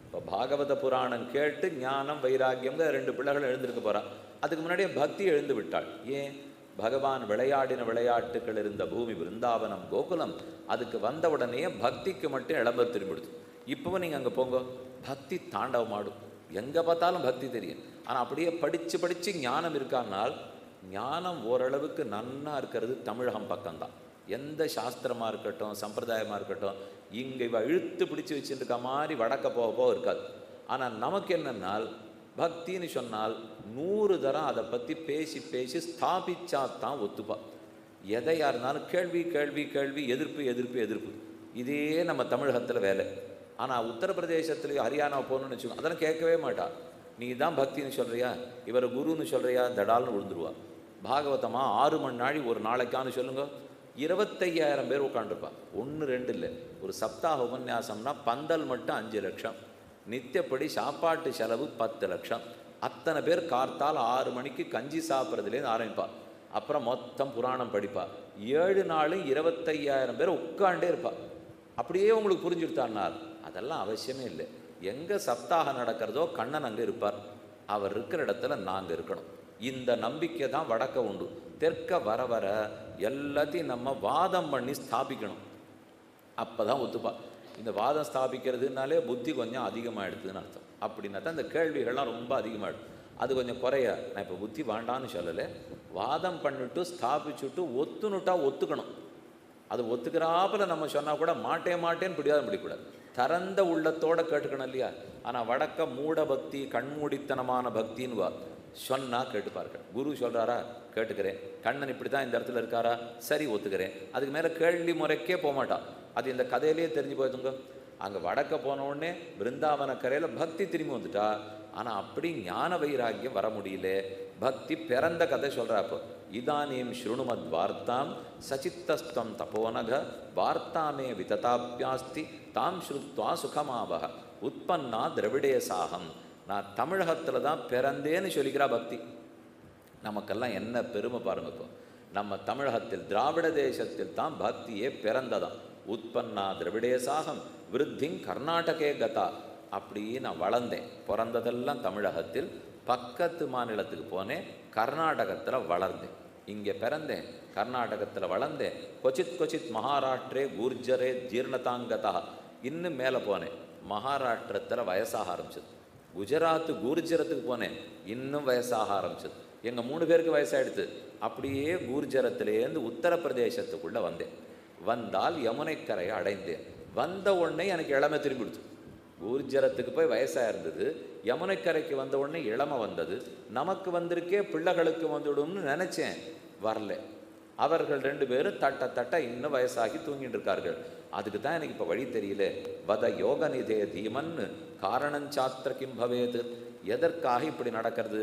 இப்போ பாகவத புராணம் கேட்டு ஞானம் வைராக்கியங்க 2 பிள்ளைகள் எழுந்திருக்க போகிறா. அதுக்கு முன்னாடியே பக்தி எழுந்து விட்டாள். ஏன்? பகவான் விளையாடின விளையாட்டுகள் இருந்த பூமி பிருந்தாவனம் கோகுலம், அதுக்கு வந்த உடனே பக்திக்கு மட்டும் இளம்ப திரும்பிடுது. இப்போவும் நீங்கள் அங்கே போங்க, பக்தி தாண்டவமாடும், எங்கே பார்த்தாலும் பக்தி தெரியும். ஆனால் அப்படியே படித்து ஞானம் இருக்கானால், ஞானம் ஓரளவுக்கு நன்னா இருக்கிறது தமிழகம் பக்கம்தான். எந்த சாஸ்திரமாக இருக்கட்டும் சம்பிரதாயமாக இருக்கட்டும் இங்கே இவ இழுத்து பிடிச்சி வச்சுருக்க மாதிரி வடக்க போக இருக்காது. ஆனால் நமக்கு என்னன்னால் பக்தின்னு சொன்னால் 100 தரம் அதை பற்றி பேசி ஸ்தாபிச்சா தான் ஒத்துப்பா. எதையாக இருந்தாலும் கேள்வி கேள்வி கேள்வி, எதிர்ப்பு எதிர்ப்பு எதிர்ப்பு, இதே நம்ம தமிழகத்தில் வேலை. ஆனால் உத்தரப்பிரதேசத்துலேயும் ஹரியானா போகணுன்னு வச்சுக்கோங்க, அதெல்லாம் கேட்கவே மாட்டா. நீ தான் பக்தின்னு சொல்கிறியா, இவரை குருன்னு சொல்கிறியா, தடால்னு விழுந்துருவா. பாகவதமாக 6 மணி நாழி ஒரு நாளைக்கான்னு சொல்லுங்க, 25,000 பேர் உட்காந்துருப்பா. 1 2 இல்லை, ஒரு சப்தாக உபன்யாசம்னா பந்தல் மட்டும் 5 லட்சம், நித்தியப்படி சாப்பாட்டு செலவு 10 லட்சம். அத்தனை பேர் கார்த்தால் 6 மணிக்கு கஞ்சி சாப்பிட்றதுலேருந்து ஆரம்பிப்பா. அப்புறம் மொத்தம் புராணம் படிப்பா. 7 நாளும் 25,000 பேர் உட்காண்டே இருப்பா. அப்படியே உங்களுக்கு புரிஞ்சுடுத்தானால் அதெல்லாம் அவசியமே இல்லை. எங்கே சப்தாக நடக்கிறதோ கண்ணன் அங்கே இருப்பார், அவர் இருக்கிற இடத்துல நாங்கள் இருக்கணும். இந்த நம்பிக்கை தான் வடக்க உண்டு. தெற்க வர வர எல்லாத்தையும் நம்ம வாதம் பண்ணி ஸ்தாபிக்கணும், அப்போ தான் ஒத்துப்பா. இந்த வாதம் ஸ்தாபிக்கிறதுனாலே புத்தி கொஞ்சம் அதிகமாகிடுதுன்னு அர்த்தம். அப்படின்னா தான் இந்த கேள்விகள்லாம் ரொம்ப அதிகமாகிடும். அது கொஞ்சம் குறைய. நான் இப்போ புத்தி வேண்டான்னு சொல்லலை, வாதம் பண்ணிட்டு ஸ்தாபிச்சுட்டு ஒத்துனுட்டா ஒத்துக்கணும். அது ஒத்துக்கிறாப்பில் நம்ம சொன்னால் கூட மாட்டேன்னு பிடிவாதம் பிடிக்கூடாது. திறந்த உள்ளத்தோடு கேட்டுக்கணும் இல்லையா? ஆனால் வடக்க மூட பக்தி, கண்மூடித்தனமான பக்தின்னு சொன்னால் கேட்டுப்பார்கள். குரு சொல்கிறாரா, கேட்டுக்கிறேன். கண்ணன் இப்படி தான் இந்த இடத்துல இருக்காரா, சரி ஒத்துக்கிறேன். அதுக்கு மேலே கேள்வி முறைக்கே போக மாட்டான். அது இந்த கதையிலேயே தெரிஞ்சு போயிருந்துங்க. அங்கே வடக்க போன உடனே பிருந்தாவன கரையில் பக்தி திரும்பி வந்துட்டா. ஆனால் அப்படி ஞான வைராக்கியம் வர முடியல. பக்தி பிறந்த கதை சொல்கிறாப்போ, இதானீம் ஸ்ருணுமத் வார்த்தாம் சச்சித்தஸ்தம் தபோனக வார்த்தாமே விததாபியாஸ்தி தாம் ஸ்ருத்வா சுகமாவக உற்பன்னா திரவிடே சாகம். நான் தமிழகத்தில் தான் பிறந்தேன்னு சொல்லிக்கிறா பக்தி. நமக்கெல்லாம் என்ன பெருமை பாருங்க. இப்போ நம்ம தமிழகத்தில் திராவிட தேசத்தில் தான் பக்தியே பிறந்ததான். உற்பன்னா திரவிடே சாகம் விருத்திங் கர்நாடகே கதா. அப்படி நான் வளர்ந்தேன். பிறந்ததெல்லாம் தமிழகத்தில், பக்கத்து மாநிலத்துக்கு போனேன், கர்நாடகத்தில் வளர்ந்தேன். இங்கே பிறந்தேன், கர்நாடகத்தில் வளர்ந்தேன். கொச்சித் மகாராஷ்டிரே கூர்ஜரே ஜீர்ணதாங்கதா. இன்னும் மேலே போனேன், மகாராஷ்டிரத்தில் வயசாக ஆரம்பிச்சது. குஜராத்து கூர்ஜரத்துக்கு போனேன், இன்னும் வயசாக ஆரம்பிச்சது. எங்கள் 3 பேருக்கு வயசாகிடுது. அப்படியே கூர்ஜரத்திலேருந்து உத்தரப்பிரதேசத்துக்குள்ளே வந்தேன். வந்தால் யமுனைக்கரையை அடைந்தேன். வந்த உடனே எனக்கு இளமை திரும்பி கொடுத்து. ஊர்ஜரத்துக்கு போய் வயசாக இருந்தது, யமுனைக்கரைக்கு வந்த உடனே இளமை வந்தது. நமக்கு வந்திருக்கே பிள்ளைகளுக்கு வந்துவிடும்னு நினச்சேன், வரல. அவர்கள் 2 பேரும் தட்ட இன்னும் வயசாகி தூங்கிட்டு இருக்கார்கள். அதுக்கு தான் எனக்கு இப்போ வழி தெரியல. வத யோக நிதே தீமன்னு காரணஞ்சாத்திர கிம் பவேது. எதற்காக இப்படி நடக்கிறது?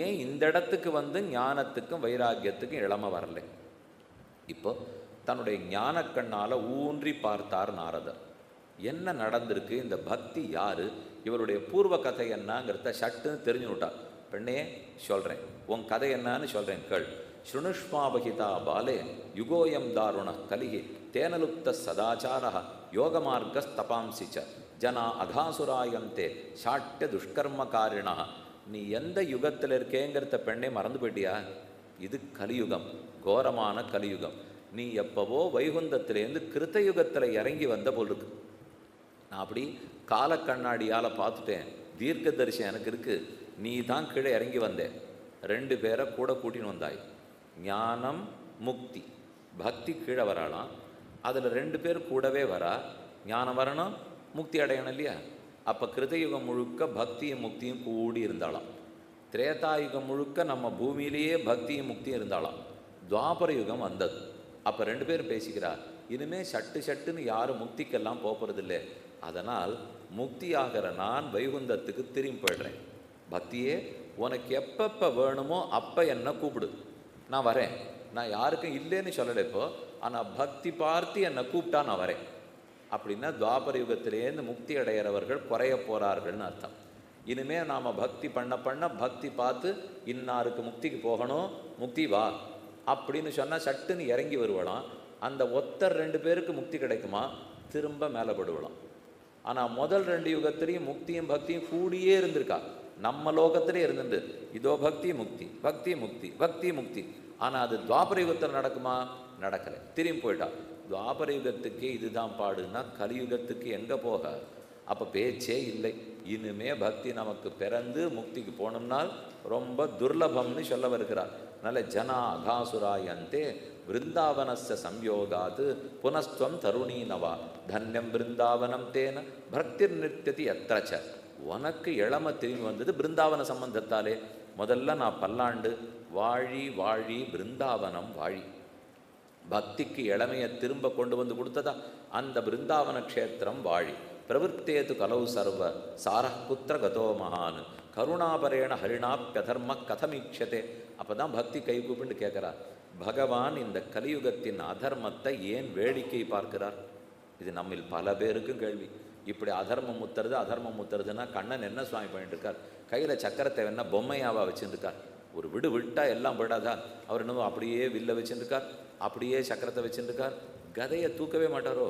ஏன் இந்த இடத்துக்கு வந்து ஞானத்துக்கும் வைராக்கியத்துக்கும் இளமை வரல? இப்போ தன்னுடைய ஞான கண்ணால் ஊன்றி பார்த்தார் நாரதர். என்ன நடந்திருக்கு, இந்த பக்தி யாரு, இவருடைய பூர்வ கதை என்னங்கிறத சட்டுன்னு தெரிஞ்சு விட்டார். பெண்ணே சொல்கிறேன், உன் கதை என்னன்னு சொல்கிறேன் கேள். ஸ்ருணுஷ்மாபகிதா பாலே யுகோயம் தாருண கலிகி தேனலுப்த சதாச்சார யோகமார்கஸ்தபாம்சிச்ச ஜனா அகாசுராயந்தே சாட்டிய துஷ்கர்மகாரிணா. நீ எந்த யுகத்தில் இருக்கேங்கிறத பெண்ணே மறந்து போயிட்டியா? இது கலியுகம், கோரமான கலியுகம். நீ எப்பவோ வைகுந்தத்திலேருந்து கிருத்தயுகத்தில் இறங்கி வந்த போல் இருக்கு. நான் அப்படி காலக்கண்ணாடியால் பார்த்துட்டேன், தீர்க்க தரிசனம் எனக்கு இருக்குது. நீ தான் கீழே இறங்கி வந்தேன். 2 பேரை கூட கூட்டின்னு வந்தாய். ஞானம் முக்தி, பக்தி கீழே வராலாம். அதில் 2 பேர் கூடவே வரா. ஞானம் வரணும், முக்தி அடையணும் இல்லையா? அப்போ கிருதயுகம் முழுக்க பக்தியும் முக்தியும் கூடி இருந்தாலாம். திரேதாயுகம் முழுக்க நம்ம பூமியிலேயே பக்தியும் முக்தியும் இருந்தாலாம். துவாபர யுகம் வந்தது. அப்போ 2 பேர் பேசிக்கிறா, இனிமேல் சட்டுன்னு யாரும் முக்திக்கெல்லாம் போகிறதில்லை. அதனால் முக்தி ஆகிற நான் வைகுந்தத்துக்கு திரும்பி போயிடுறேன். பக்தியே, உனக்கு எப்பப்போ வேணுமோ அப்போ என்ன கூப்பிடு, நான் வரேன். நான் யாருக்கும் இல்லைன்னு சொல்லலை இப்போ, ஆனால் பக்தி பார்த்து என்னை கூப்பிட்டா நான் வரேன். அப்படின்னா துவாபர யுகத்திலேருந்து முக்தி அடைகிறவர்கள் குறைய போகிறார்கள்னு அர்த்தம். இனிமேல் நாம் பக்தி பண்ண பக்தி பார்த்து இன்னாருக்கு முக்திக்கு போகணும், முக்தி வா அப்படின்னு சொன்னால் சட்டுன்னு இறங்கி வருவலாம். அந்த ஒத்தர் 2 பேருக்கு முக்தி கிடைக்குமா? திரும்ப மேலே படுவலாம். ஆனால் முதல் 2 யுகத்திலையும் முக்தியும் பக்தியும் கூடியே இருந்திருக்கா. நம்ம லோகத்திலே இருந்துட்டு இதோ பக்தி முக்தி, பக்தி முக்தி, பக்தி முக்தி. ஆனால் அது துவாபர யுகத்தில் நடக்குமா? நடக்கலை, திரும்பி போயிட்டா. துவாபர யுகத்துக்கே இதுதான் பாடுன்னா கலியுகத்துக்கு எங்கே போக? அப்போ பேச்சே இல்லை. இனிமே பக்தி நமக்கு பிறந்து முக்திக்கு போனோம்னால் ரொம்ப துர்லபம்னு சொல்ல வருகிறார். நல்ல ஜனா அகாசுராயந்தே விருந்தாவனஸ்ய சம்யோகாது புனஸ்துவம் தருணீனவா தன்யம் பிருந்தாவனம் தேன பக்திர் நிறுத்தி எத்திரச்ச. உனக்கு இளமை திரும்பி வந்தது பிருந்தாவன சம்பந்தத்தாலே. முதல்ல நான் பல்லாண்டு வாழி வாழி பிருந்தாவனம் வாழி. பக்திக்கு இளமையை திரும்ப கொண்டு வந்து கொடுத்ததா அந்த பிருந்தாவன க்ஷேத்திரம் வாழி. பிரவருத்தேது கலவு சர்வ சாரः புத்திர கதோ மகான் கருணாபரேண ஹரிணாப்யதர்ம கதமீட்சதே. அப்போ தான் பக்தி கை கூப்பிட்டு கேட்குறார், பகவான் இந்த கலியுகத்தின் அதர்மத்தை ஏன் வேடிக்கை பார்க்கிறார்? இது நம்மில் பல பேருக்கும் கேள்வி. இப்படி அதர்மம் முத்துறதுன்னா கண்ணன் என்ன சுவாமி பண்ணிட்டு இருக்கார்? கையில் சக்கரத்தை வேணா பொம்மையாவா வச்சுருக்கார்? ஒரு விட்டால் எல்லாம் விடாதா? அவர் இன்னும் அப்படியே வில்ல வச்சுருக்கார், அப்படியே சக்கரத்தை வச்சுருக்கார். கதையை தூக்கவே மாட்டாரோ?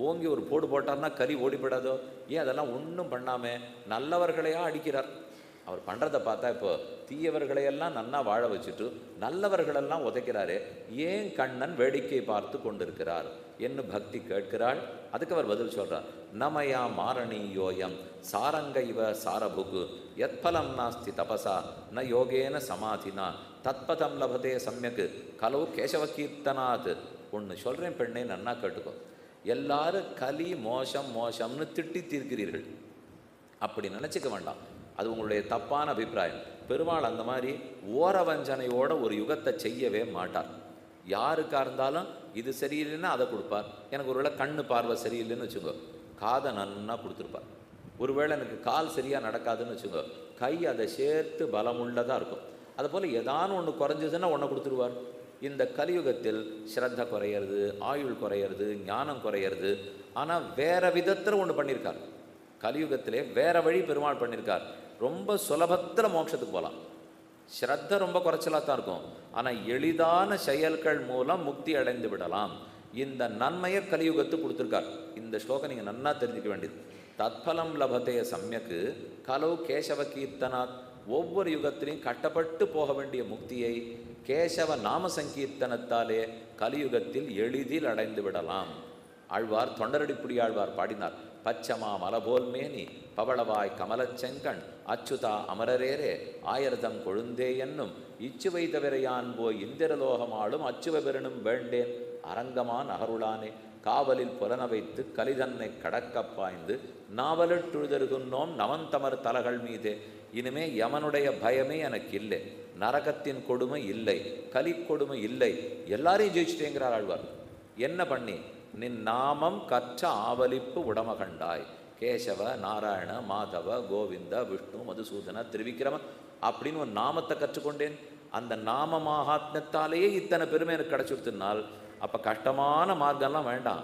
ஓங்கி ஒரு போட்டார்னா கறி ஓடிப்படாதோ? ஏன் அதெல்லாம் ஒன்றும் பண்ணாமல் நல்லவர்களையா அடிக்கிறார்? அவர் பண்ணுறதை பார்த்தா இப்போ தீயவர்களையெல்லாம் நன்னா வாழ வச்சுட்டு நல்லவர்களெல்லாம் உதைக்கிறாரே, ஏன் கண்ணன் வேடிக்கை பார்த்து கொண்டிருக்கிறார் என்று பக்தி கேட்கிறாள். அதுக்கு அவர் பதில் சொல்கிறார், நமயா மாரணீயோயம் சாரங்க இவ சாரபுகு யத்பலம் நாஸ்தி தபசா ந யோகேன சமாதினா தத்பதம் லபதே சமயக்கு கலவு கேசவ கீர்த்தனாத். ஒன்று சொல்கிறேன் பெண்ணே, நன்னா கேட்டுக்கோ. எல்லாரும் கலி மோசம் மோசம்னு திட்டி தீர்க்கிறீர்கள், அப்படி நினச்சிக்க வேண்டாம். அது உங்களுடைய தப்பான அபிப்பிராயம். பெருமாள் அந்த மாதிரி ஓரவஞ்சனையோட ஒரு யுகத்தை செய்யவே மாட்டார். யாருக்காக இருந்தாலும் இது சரியில்லைன்னா அதை கொடுப்பார். எனக்கு ஒருவேளை கண்ணு பார்வை சரியில்லைன்னு வச்சுக்கோ, காதை நன்னா கொடுத்துருப்பார். ஒருவேளை எனக்கு கால் சரியாக நடக்காதுன்னு வச்சுக்கோ, கை அதை சேர்த்து பலமுள்ளதாக இருக்கும். அதுபோல் ஏதானும் ஒன்று குறைஞ்சதுன்னா ஒன்றை கொடுத்துருவார். இந்த கலியுகத்தில் ஸ்ரத்த குறையிறது, ஆயுள் குறையிறது, ஞானம் குறையிறது. ஆனால் வேற விதத்தில் ஒன்று பண்ணியிருக்கார். கலியுகத்திலே வேற வழி பெருமாள் பண்ணியிருக்கார். ரொம்ப சுலபத்தில் மோட்சத்துக்கு போகலாம். ஸ்ரத்த ரொம்ப குறைச்சலாக தான் இருக்கும், ஆனால் எளிதான செயல்கள் மூலம் முக்தி அடைந்து விடலாம். இந்த நன்மையை கலியுகத்துக்கு கொடுத்துருக்கார். இந்த ஸ்லோகம் நீங்கள் நன்னா தெரிஞ்சுக்க வேண்டியது. தத்பலம் லபதே சமயக்கு கலவு கேசவ கீர்த்தனாத். ஒவ்வொரு யுகத்திலையும் கட்டப்பட்டு போக வேண்டிய முக்தியை கேசவ நாம சங்கீர்த்தனத்தாலே கலியுகத்தில் எளிதில் அடைந்து விடலாம். ஆழ்வார், தொண்டரடிப்புடி ஆழ்வார் பாடினார், பச்சமா மலபோல் மேனி பவளவாய் கமலச்செங்கண் அச்சுதா அமரரேரே ஆயர்தம் கொழுந்தே என்னும் இச்சுவை தவிரையான் போய் இந்திரலோகமாளும் அச்சுவ பெருணும் வேண்டேன் அரங்கமான் அகருளானே காவலில் புலன வைத்து கலிதன்னை கடக்க பாய்ந்து நாவலிட்டுழுதருகுன்னோம் நவந்தமர் தலகள் மீதே. இனிமே யமனுடைய பயமே எனக்கு இல்லை, நரகத்தின் கொடுமை இல்லை, கலி கொடுமை இல்லை, எல்லாரையும் ஜெயிச்சுட்டேங்கிறார் ஆழ்வார். என்ன பண்ணி? நின் நாமம் கற்ற ஆவலிப்பு உடமகண்டாய். கேசவ நாராயண மாதவ கோவிந்த விஷ்ணு மதுசூதன திருவிக்கிரம அப்படின்னு ஒரு நாமத்தை கற்றுக்கொண்டேன். அந்த நாம மகாத்மியத்தாலேயே இத்தனை பெருமை எனக்கு கிடச்சுடுத்துனால் அப்போ கஷ்டமான மார்க்கம்லாம் வேண்டாம்.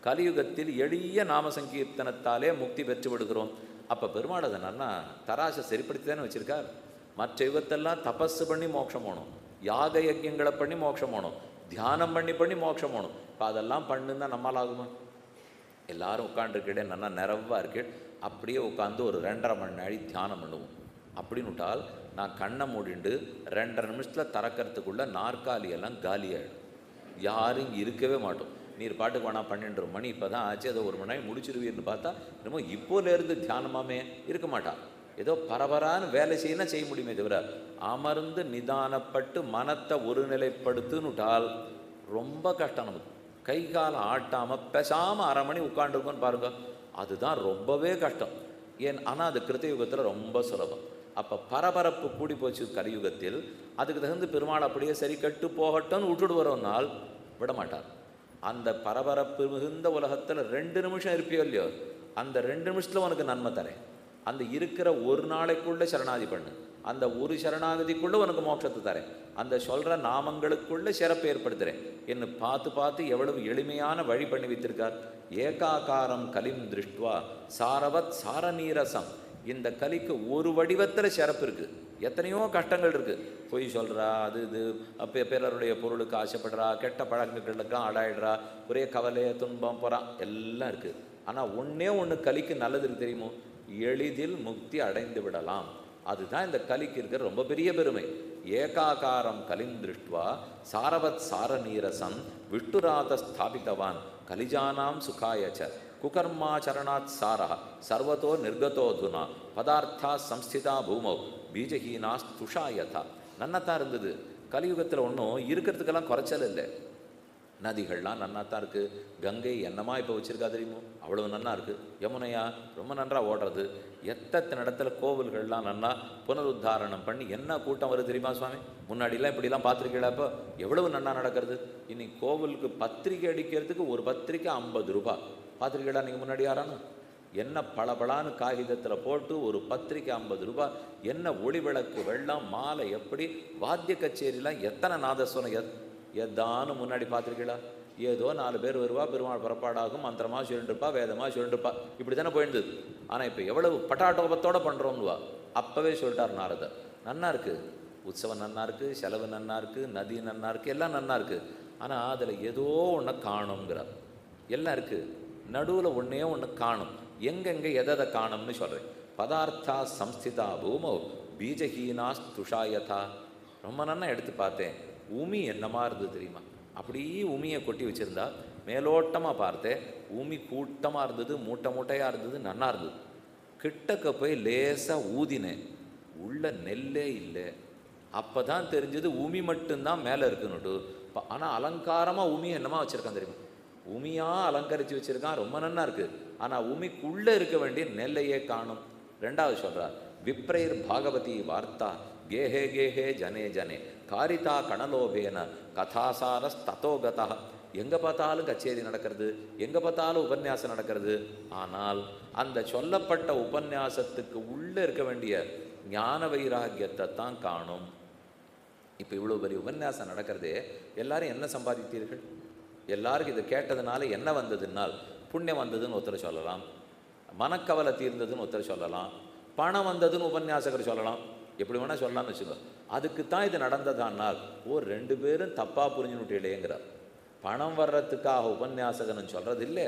கலியுகத்தில் எளிய நாம சங்கீர்த்தனத்தாலே முக்தி பெற்று விடுகிறோம். அப்போ பெருமாள் அதை நன்னா தராசை சரிப்படுத்தி தானே வச்சுருக்கார். மற்ற யுகத்தெல்லாம் தபஸு பண்ணி மோட்சம் போகணும், யாக யஜ்யங்களை பண்ணி மோட்சம் போகணும், தியானம் பண்ணி மோட்சம் போகணும். இப்போ அதெல்லாம் பண்ணுன்னா நம்மளால் ஆகுமா? எல்லாரும் உட்காந்துருக்கே நல்லா நிறவாக இருக்கு, அப்படியே உட்காந்து ஒரு 2.5 மணி நேரம் தியானம் பண்ணுவோம் அப்படின்னு விட்டால், நான் கண்ணை மூடிண்டு 2.5 நிமிஷத்தில் திறக்கிறதுக்குள்ளே நாற்காலியெல்லாம் காலியாகிடும். யாரும் இங்கே இருக்கவே மாட்டோம். நீர் பாட்டுக்கு வேணா 12 மணி இப்போ தான் ஆச்சு, அதை 1 மணி நேரம் முடிச்சிருவீர்னு பார்த்தா என்னமோ இப்போலேருந்து தியானமாமே இருக்க மாட்டான். ஏதோ பரபரான்னு வேலை செய்யணும், செய்ய முடியுமே தவிர அமர்ந்து நிதானப்பட்டு மனத்தை ஒருநிலைப்படுத்துன்னுட்டால் ரொம்ப கஷ்டம். நமக்கு கை காலம் ஆட்டாமல் பேசாமல் 1/2 மணி உட்காந்துருக்கோன்னு பாருங்க, அதுதான் ரொம்பவே கஷ்டம். ஏன்? ஆனால் அது கிருத்தயுகத்தில் ரொம்ப சுலபம். அப்போ பரபரப்பு கூடி போச்சு கலியுகத்தில். அதுக்கு தகுந்து பெருமாள் அப்படியே சரி கட்டு போகட்டும்னு விட்டுடு வரோம்னால் விட மாட்டார். அந்த பரபரப்பு மிகுந்த உலகத்தில் 2 நிமிஷம் இருப்பியோ இல்லையோ, அந்த 2 நிமிஷத்தில் உனக்கு நன்மை தரேன். அந்த இருக்கிற ஒரு நாளைக்குள்ளே சரணாதி பண்ணு, அந்த ஒரு சரணாகதிக்குள்ளே உனக்கு மோட்சத்தை தரேன், அந்த சொல்கிற நாமங்களுக்குள்ளே சிறப்பு ஏற்படுத்துகிறேன் என்று பார்த்து எவ்வளவு எளிமையான வழி பண்ணி வைத்திருக்கார். ஏகாகாரம் கலிம் திருஷ்டுவா சாரவத் சாரநீரசம். இந்த கலிக்கு ஒரு வடிவத்தில் சிறப்பு இருக்குது. எத்தனையோ கஷ்டங்கள் இருக்குது. பொய் சொல்கிறா, அது இது அப்போ பிறருடைய பொருளுக்கு ஆசைப்படுறா, கெட்ட பழக்கங்களுக்கும் ஆடாயிடுறா, ஒரே கவலை துன்பம் போகிறான், எல்லாம் இருக்குது. ஆனால் ஒன்றே ஒன்று கலிக்கு நல்லது தெரியுமோ, எளிதில் முக்தி அடைந்து விடலாம். அதுதான் இந்த கலிக்கு இருக்கிற ரொம்ப பெரிய பெருமை. ஏகாகாரம் கலிம் திருஷ்டுவா சாரவத் சாரநீரசம் விஷ்ணுராத ஸ்தாபித்தவான் கலிஜானாம் சுகாயச்ச குகர்மாச்சரணாத் சாரா சர்வத்தோ நிர்கதோதுனா பதார்த்தா சம்ஸ்திதா பூமௌ பீஜஹீனா ஸ்துஷாயதா. நன்னாத்தான் இருந்தது. கலியுகத்தில் ஒன்றும் இருக்கிறதுக்கெல்லாம் குறைச்சல் இல்லை. நதிகள்லாம் நன்னாத்தான் இருக்குது. கங்கை என்னமா இப்போ வச்சுருக்கா தெரியுமோ, அவ்வளோ நன்னா இருக்குது. யமுனையா ரொம்ப நன்றாக ஓடுறது. எத்தனை இடத்துல கோவில்கள்லாம் நன்னா புனருத்தாரணம் பண்ணி என்ன கூட்டம் வருது தெரியுமா சுவாமி? முன்னாடிலாம் இப்படிலாம் பார்த்துருக்கீங்களா? இப்போ எவ்வளவு நன்னா நடக்கிறது. இன்னைக்கு கோவிலுக்கு பத்திரிக்கை அடிக்கிறதுக்கு ஒரு பத்திரிக்கை 50 ரூபாய். பார்த்துருக்கீங்களா நீங்கள் முன்னாடி யாரானு? என்ன பளபளான்னு காகிதத்தில் போட்டு ஒரு பத்திரிக்கை 50 ரூபாய். என்ன ஒளி விளக்கு, வெள்ளம், மாலை, எப்படி வாத்திய கச்சேரிலாம் எத்தனை நாதஸ்வரம் எதானும் முன்னாடி பார்த்துருக்கீங்களா? ஏதோ 4 பேர் வருவா, பெருமாள் புறப்பாடாகும், மந்திரமாக சொல்லிட்டுருப்பா, வேதமாக சொல்லிட்டுருப்பா, இப்படி தானே போயிருந்தது. ஆனால் இப்போ எவ்வளவு பட்டாட்டோபத்தோடு பண்ணுறோம்னுவா. அப்போவே சொல்லிட்டார் நாரதர். நன்னா இருக்குது, உற்சவம் நன்னா இருக்குது, செலவு நன்னா இருக்குது, நதி நன்னா இருக்குது, எல்லாம் நன்னா இருக்குது. ஆனால் அதில் ஏதோ ஒன்று காணுங்கிறார். எல்லாம் இருக்குது, நடுவில் ஒன்றே ஒன்று காணும். எங்கெங்கே எதை காணும்னு சொல்கிறேன். பதார்த்தா சம்ஸ்திதா பூமோ பீஜஹீனாஸ் துஷாயதா. ரொம்ப நன்னா எடுத்து பார்த்தேன். உமி என்னமா இருந்தது தெரியுமா? அப்படியே உமியை கொட்டி வச்சுருந்தா மேலோட்டமாக பார்த்தேன். உமி கூட்டமாக இருந்தது, மூட்டை மூட்டையாக இருந்தது, நன்னா இருந்தது. கிட்டக்க போய் லேசாக ஊதினேன், உள்ள நெல்லே இல்லை. அப்போ தான் தெரிஞ்சது உமி மட்டும்தான் மேலே இருக்குன்னுட்டு. ஆனால் அலங்காரமாக உமி என்னமா வச்சுருக்கான் தெரியுமா? உமியாக அலங்கரித்து வச்சுருக்கான், ரொம்ப நன்னா இருக்குது. ஆனால் உமிக்குள்ளே இருக்க வேண்டிய நெல்லையே காணும். ரெண்டாவது சொல்கிறார், விப்ரைர் பாகவதி வார்த்தா கேஹே கேஹே ஜனே ஜனே காரிதா கணலோபேன கதாசாரஸ் தத்தோகதா. எங்கே பார்த்தாலும் கச்சேரி நடக்கிறது, எங்கே பார்த்தாலும் உபன்யாசம் நடக்கிறது. ஆனால் அந்த சொல்லப்பட்ட உபன்யாசத்துக்கு உள்ளே இருக்க வேண்டிய ஞான வைராக்கியத்தை தான் காணும். இப்போ இவ்வளோ பெரிய உபன்யாசம் நடக்கிறதே, எல்லாரும் என்ன சம்பாதித்தீர்கள்? எல்லாருக்கும் இதை கேட்டதுனால என்ன வந்ததுன்னால் புண்ணியம் வந்ததுன்னு ஒருத்தர் சொல்லலாம், மனக்கவலை தீர்ந்ததுன்னு ஒருத்தர் சொல்லலாம், பணம் வந்ததுன்னு உபன்யாசகர் சொல்லலாம், எப்படி வேணால் சொல்லலாம்னு வச்சுக்கோ. அதுக்கு தான் இது நடந்ததானால் ரெண்டு பேரும் தப்பாக புரிஞ்சுனுட்டேங்கிறார். பணம் வர்றதுக்காக உபன்யாசகன்னு சொல்கிறது இல்லை,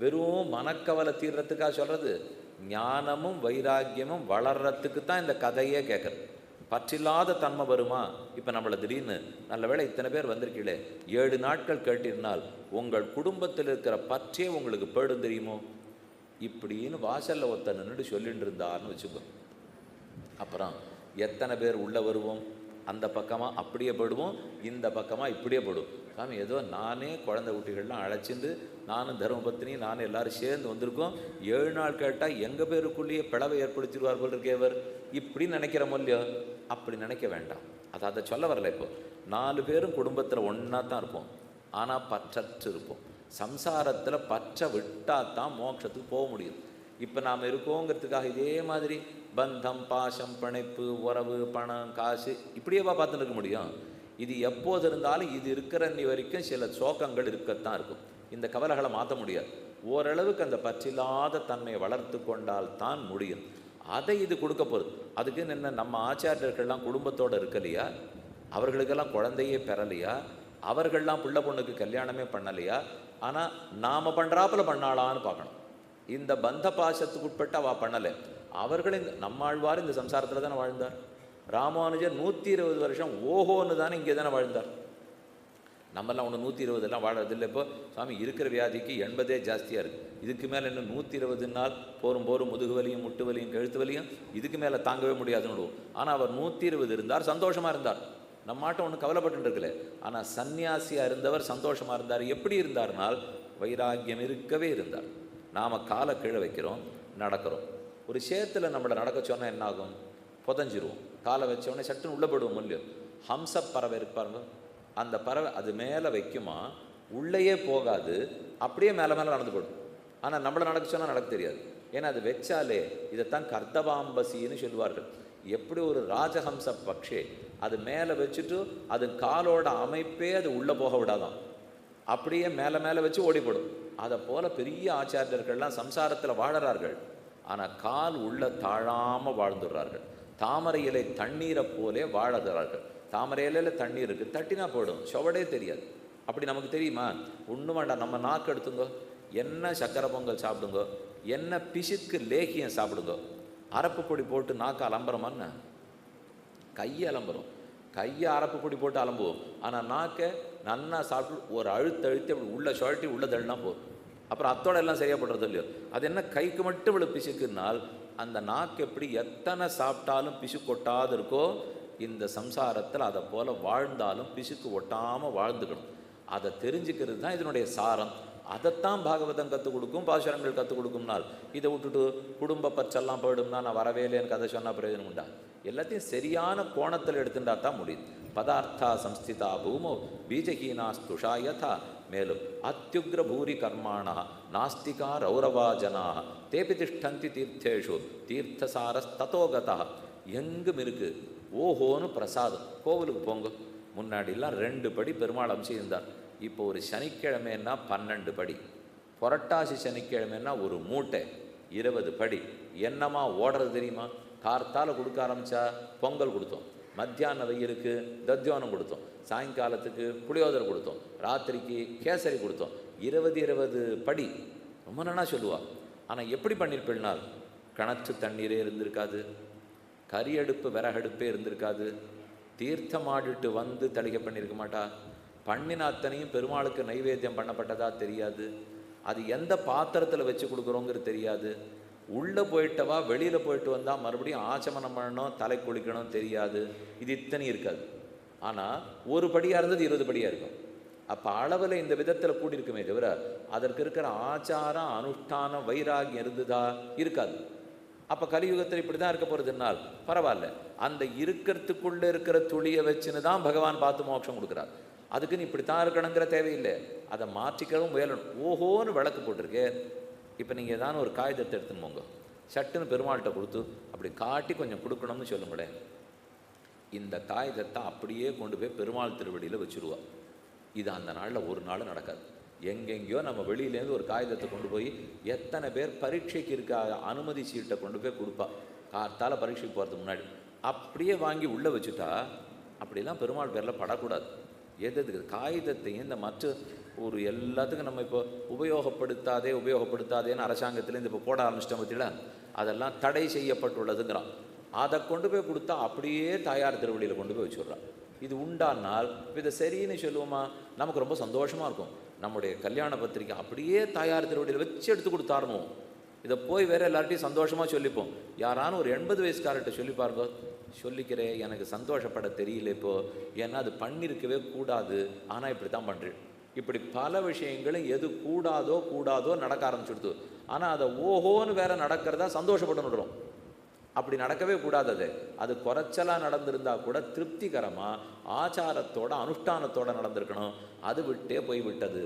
வெறும் மனக்கவலை தீர்றதுக்காக சொல்கிறது. ஞானமும் வைராக்கியமும் வளர்றதுக்கு தான் இந்த கதையே கேட்குறது. பற்றில்லாத தன்மை வருமா? இப்போ நம்மளை திடீர்னு நல்ல வேளை இத்தனை பேர் வந்திருக்கீங்களே, 7 நாட்கள் கேட்டிருந்தால் உங்கள் குடும்பத்தில் இருக்கிற பற்றே உங்களுக்கு போயிடும் தெரியுமோ? இப்படின்னு வாசலில் ஒருத்தர் நின்றுட்டு சொல்லிட்டு இருந்தார்னு வச்சுக்கோ. அப்புறம் எத்தனை பேர் உள்ளே வருவோம்? அந்த பக்கமாக அப்படியே போடுவோம், இந்த பக்கமாக இப்படியே போடுவோம். சாமி ஏதோ நானே குழந்தை குட்டிகள்லாம் அழைச்சிட்டு நானும் தர்மபத்தினி நானும் எல்லாரும் சேர்ந்து வந்திருக்கோம், 7 நாள் கேட்டால் எங்கள் பேருக்குள்ளேயே பிளவை ஏற்படுத்திடுவார் போல் இருக்கேவர், இப்படி நினைக்கிற மொழியோ? அப்படி நினைக்க வேண்டாம். அதை சொல்ல வரல. இப்போ 4 பேரும் குடும்பத்தில் ஒன்றா தான் இருப்போம், ஆனால் பற்றற்று இருப்போம். சம்சாரத்தில் பற்ற விட்டால் தான் மோட்சத்துக்கு போக முடியும். இப்போ நாம் இருக்கோங்கிறதுக்காக இதே மாதிரி பந்தம், பாசம், பிணைப்பு, உறவு, பணம், காசு இப்படியேவா பார்த்துட்டு இருக்க முடியும்? இது எப்போது இருந்தாலும் இது இருக்கிற அன்னி வரைக்கும் சில சோகங்கள் இருக்கத்தான் இருக்கும். இந்த கவலைகளை மாற்ற முடியாது. ஓரளவுக்கு அந்த பற்றில்லாத தன்மையை வளர்த்து கொண்டால் தான் முடியும். அதை இது கொடுக்க போகுது. அதுக்கு என்ன, நம்ம ஆச்சாரியர்கள்லாம் குடும்பத்தோடு இருக்கலையா? அவர்களுக்கெல்லாம் குழந்தையே பெறலையா? அவர்கள்லாம் பிள்ளை பொண்ணுக்கு கல்யாணமே பண்ணலையா? ஆனால் நாம் பண்ணுறாப்புல பண்ணாளான்னு பார்க்கணும். இந்த பந்த பாசத்துக்கு உட்பட்டு அவள் பண்ணலை. அவர்களின் நம்மாழ்வார் இந்த சம்சாரத்தில் தானே வாழ்ந்தார். ராமானுஜர் 120 வருஷம் ஓஹோன்னு தானே இங்கே தானே வாழ்ந்தார். நம்மெல்லாம் ஒன்று 120 வாழறதில்லை. இப்போ சாமி இருக்கிற வியாதிக்கு 80 ஜாஸ்தியாக இருக்குது, இதுக்கு மேலே இன்னும் 120 போரும் முதுகு வலியும் முட்டு வலியும் கழுத்து வலியும் இதுக்கு மேலே தாங்கவே முடியாதுன்னு. ஆனால் அவர் 120 இருந்தார், சந்தோஷமாக இருந்தார். நம்மாட்டம் ஒன்று கவலைப்பட்டு இருக்கல. ஆனால் சன்னியாசியாக இருந்தவர் சந்தோஷமாக இருந்தார். எப்படி இருந்தார்னால் வைராக்கியம் இருக்கவே இருந்தார். நாம் காலை கீழே வைக்கிறோம், நடக்கிறோம். ஒரு சேத்துல நம்மளை நடக்க சொன்னால் என்ன ஆகும்? புதஞ்சிருவோம். காலை வச்சோடனே சட்டுன்னு உள்ளே போடுவோம். இல்லையோ? ஹம்ச பறவை இருப்பாருங்க, அந்த பறவை அது மேலே வைக்குமா, உள்ளேயே போகாது, அப்படியே மேலே மேலே நடந்து போடும். ஆனால் நம்மளை நடக்க சொன்னால் நடக்க தெரியாது. ஏன்னா அது வச்சாலே இதைத்தான் கர்த்தவாம்பசின்னு சொல்லுவார்கள். எப்படி ஒரு ராஜஹம்ச பக்ஷே அது மேலே வச்சுட்டு அது காலோட அமைப்பே அது உள்ளே போக விடாதான், அப்படியே மேலே மேலே வச்சு ஓடிப்படும். அதை போல் பெரிய ஆச்சாரியர்கள்லாம் சம்சாரத்தில் வாழறார்கள், ஆனால் கால் உள்ள தாழாமல் வாழ்ந்துடுறார்கள். தாமரை இலை தண்ணீரை போலே வாழறார்கள். தாமரை இலையில் தண்ணீர் இருக்குது, தட்டினா போடும், சுவடே தெரியாது. அப்படி நமக்கு தெரியுமா? ஒன்றும் வேண்டாம், நம்ம நாக்கு எடுத்துங்கோ, என்ன சக்கரை பொங்கல் சாப்பிடுங்கோ, என்ன பிசுக்கு லேகியம் சாப்பிடுங்கோ, அரப்பு பொடி போட்டு நாக்கு அலம்புறமான்னு கையை அலம்புறோம். கையை அரப்பு பொடி போட்டு அலம்புவோம். ஆனால் நாக்கை நன்னா சாப்பிட்டு ஒரு அழுத்தி அப்படி உள்ள சுழட்டி உள்ள தள்ளினா போதும். அப்புறம் அத்தோட எல்லாம் சரியாக போடுறது இல்லையோ? அது என்ன கைக்கு மட்டும் இவ்வளோ பிசுக்குனால் அந்த நாக்கு எப்படி எத்தனை சாப்பிட்டாலும் பிசுக்கு ஒட்டாது இருக்கோ, இந்த சம்சாரத்தில் அதை போல் வாழ்ந்தாலும் பிசுக்கு ஒட்டாமல் வாழ்ந்துக்கணும். அதை தெரிஞ்சுக்கிறது தான் இதனுடைய சாரம். அதைத்தான் பாகவதம் கற்றுக் கொடுக்கும், பாசுரங்கள் கற்றுக் கொடுக்கும்னால். இதை விட்டுட்டு குடும்ப பற்றெல்லாம் போயிடும்னா நான் வரவே இல்லைன்னு கதை சொன்னால் பிரயோஜனம் உண்டா? எல்லாத்தையும் சரியான கோணத்தில் எடுத்துட்டா தான் முடியும். பதார்த்தா சம்ஸ்திதா பூமோ பீஜஹீனாஸ்துஷாயதா. மேலும் அத்யுக்ர பூரி கர்மாணா நாஸ்திகா ரௌரவா ஜனா தேபி திஷ்டந்தி தீர்த்தேஷு தீர்த்தசாரஸ்ததோகதா. எங்கும் இருக்குது ஓஹோன்னு பிரசாதம். கோவிலுக்கு போங்க, முன்னாடிலாம் 2 படி பெருமாள் அம்சியிருந்தார். இப்போ ஒரு சனிக்கிழமைன்னா 12 படி, புரட்டாசி சனிக்கிழமைன்னா ஒரு மூட்டை 20 படி. என்னமா ஓடுறது தெரியுமா? கார்த்தால கொடுக்க ஆரம்பித்தா பொங்கல் கொடுத்தோம், மத்தியான வெயிலுக்கு தத்யோனம் கொடுத்தோம், சாயங்காலத்துக்கு புளியோதரை கொடுத்தோம், ராத்திரிக்கு கேசரி கொடுத்தோம். 20 படி. ரொம்ப நாளாக சொல்லுவா. ஆனால் எப்படி பண்ணியிருப்பினால் கிணற்று தண்ணீரே இருந்திருக்காது, கறி அடுப்பு விறகடுப்பே இருந்திருக்காது. தீர்த்தமாடிட்டு வந்து தளிகை பண்ணியிருக்க மாட்டா. பண்ணின அத்தனையும் பெருமாளுக்கு நைவேத்தியம் பண்ணப்பட்டதா தெரியாது. அது எந்த பாத்திரத்தில் வச்சு கொடுக்குறோங்கிறது தெரியாது. உள்ளே போயிட்டவா வெளியில் போயிட்டு வந்தால் மறுபடியும் ஆச்சமனம் பண்ணணும், தலை குளிக்கணும் தெரியாது. இது இத்தனையும் இருக்காது. ஆனால் ஒரு படியாக இருந்தது 20 படியாக இருக்கும். அப்போ அளவில் இந்த விதத்தில் கூடியிருக்குமே தவிர அதற்கு இருக்கிற ஆச்சாரம் அனுஷ்டானம் வைராகியம் இருந்ததா இருக்காது. அப்போ கலியுகத்தில் இப்படி தான் இருக்க போகிறதுனால் பரவாயில்ல, அந்த இருக்கிறதுக்குள்ளே இருக்கிற துளியை வச்சுன்னு தான் பகவான் பார்த்து மோட்சம் கொடுக்குறார். அதுக்குன்னு இப்படி தான் இருக்கணுங்கிற தேவையில்லை, அதை மாற்றிக்கவும் முயலணும். ஓஹோன்னு விளக்கு போட்டிருக்கு. இப்போ நீங்கள் ஏதாவது ஒரு காகிதத்தை எடுத்துன்னு போங்க, சட்டுன்னு பெருமாள்கிட்ட கொடுத்து அப்படி காட்டி கொஞ்சம் கொடுக்கணும்னு சொல்லுங்களேன். இந்த காகிதத்தை அப்படியே கொண்டு போய் பெருமாள் திருவடியில் வச்சுருவா. இது அந்த நாளில் ஒரு நாள் நடக்காது. எங்கெங்கேயோ நம்ம வெளியிலேருந்து ஒரு காகிதத்தை கொண்டு போய் எத்தனை பேர் பரீட்சைக்கு இருக்க அனுமதி சீட்டை கொண்டு போய் கொடுப்பா. காத்தால் பரீட்சைக்கு போகிறதுக்கு முன்னாடி அப்படியே வாங்கி உள்ளே வச்சுட்டா அப்படிலாம் பெருமாள் பேரில் படக்கூடாது. எதுக்கு காகிதத்தையும் இந்த மற்ற ஒரு எல்லாத்துக்கும் நம்ம இப்போ உபயோகப்படுத்தாதேன்னு அரசாங்கத்திலேருந்து இப்போ போட ஆரம்பிச்சிட்டோம் பற்றில, அதெல்லாம் தடை செய்யப்பட்டுள்ளதுங்கிறான். அதை கொண்டு போய் கொடுத்தா அப்படியே தாயார் திருவடியில் கொண்டு போய் வச்சுடுறான். இது உண்டானால் இதை சரின்னு சொல்லுவோமா? நமக்கு ரொம்ப சந்தோஷமாக இருக்கும். நம்முடைய கல்யாண பத்திரிக்கை அப்படியே தாயார் திருவடியில் வச்சு எடுத்து கொடுத்தாரணும். இதை போய் வேறு எல்லார்ட்டையும் சந்தோஷமாக சொல்லிப்போம். யாரானு ஒரு 80 வயசுக்காரர்கிட்ட சொல்லி பாருங்க, சொல்லிக்கிறேன் எனக்கு சந்தோஷப்பட தெரியல இப்போது, ஏன்னா அது பண்ணியிருக்கவே கூடாது, ஆனால் இப்படி தான் பண்ணுறேன். இப்படி பல விஷயங்களும் எது கூடாதோ நடக்க ஆரம்பிச்சுடுது. ஆனால் அதை ஓஹோன்னு வேற நடக்கிறதா சந்தோஷப்பட்டுடுறோம். அப்படி நடக்கவே கூடாது. அது குறைச்சலாக நடந்திருந்தால் கூட திருப்திகரமாக ஆச்சாரத்தோட அனுஷ்டானத்தோடு நடந்திருக்கணும். அது விட்டே போய் விட்டது.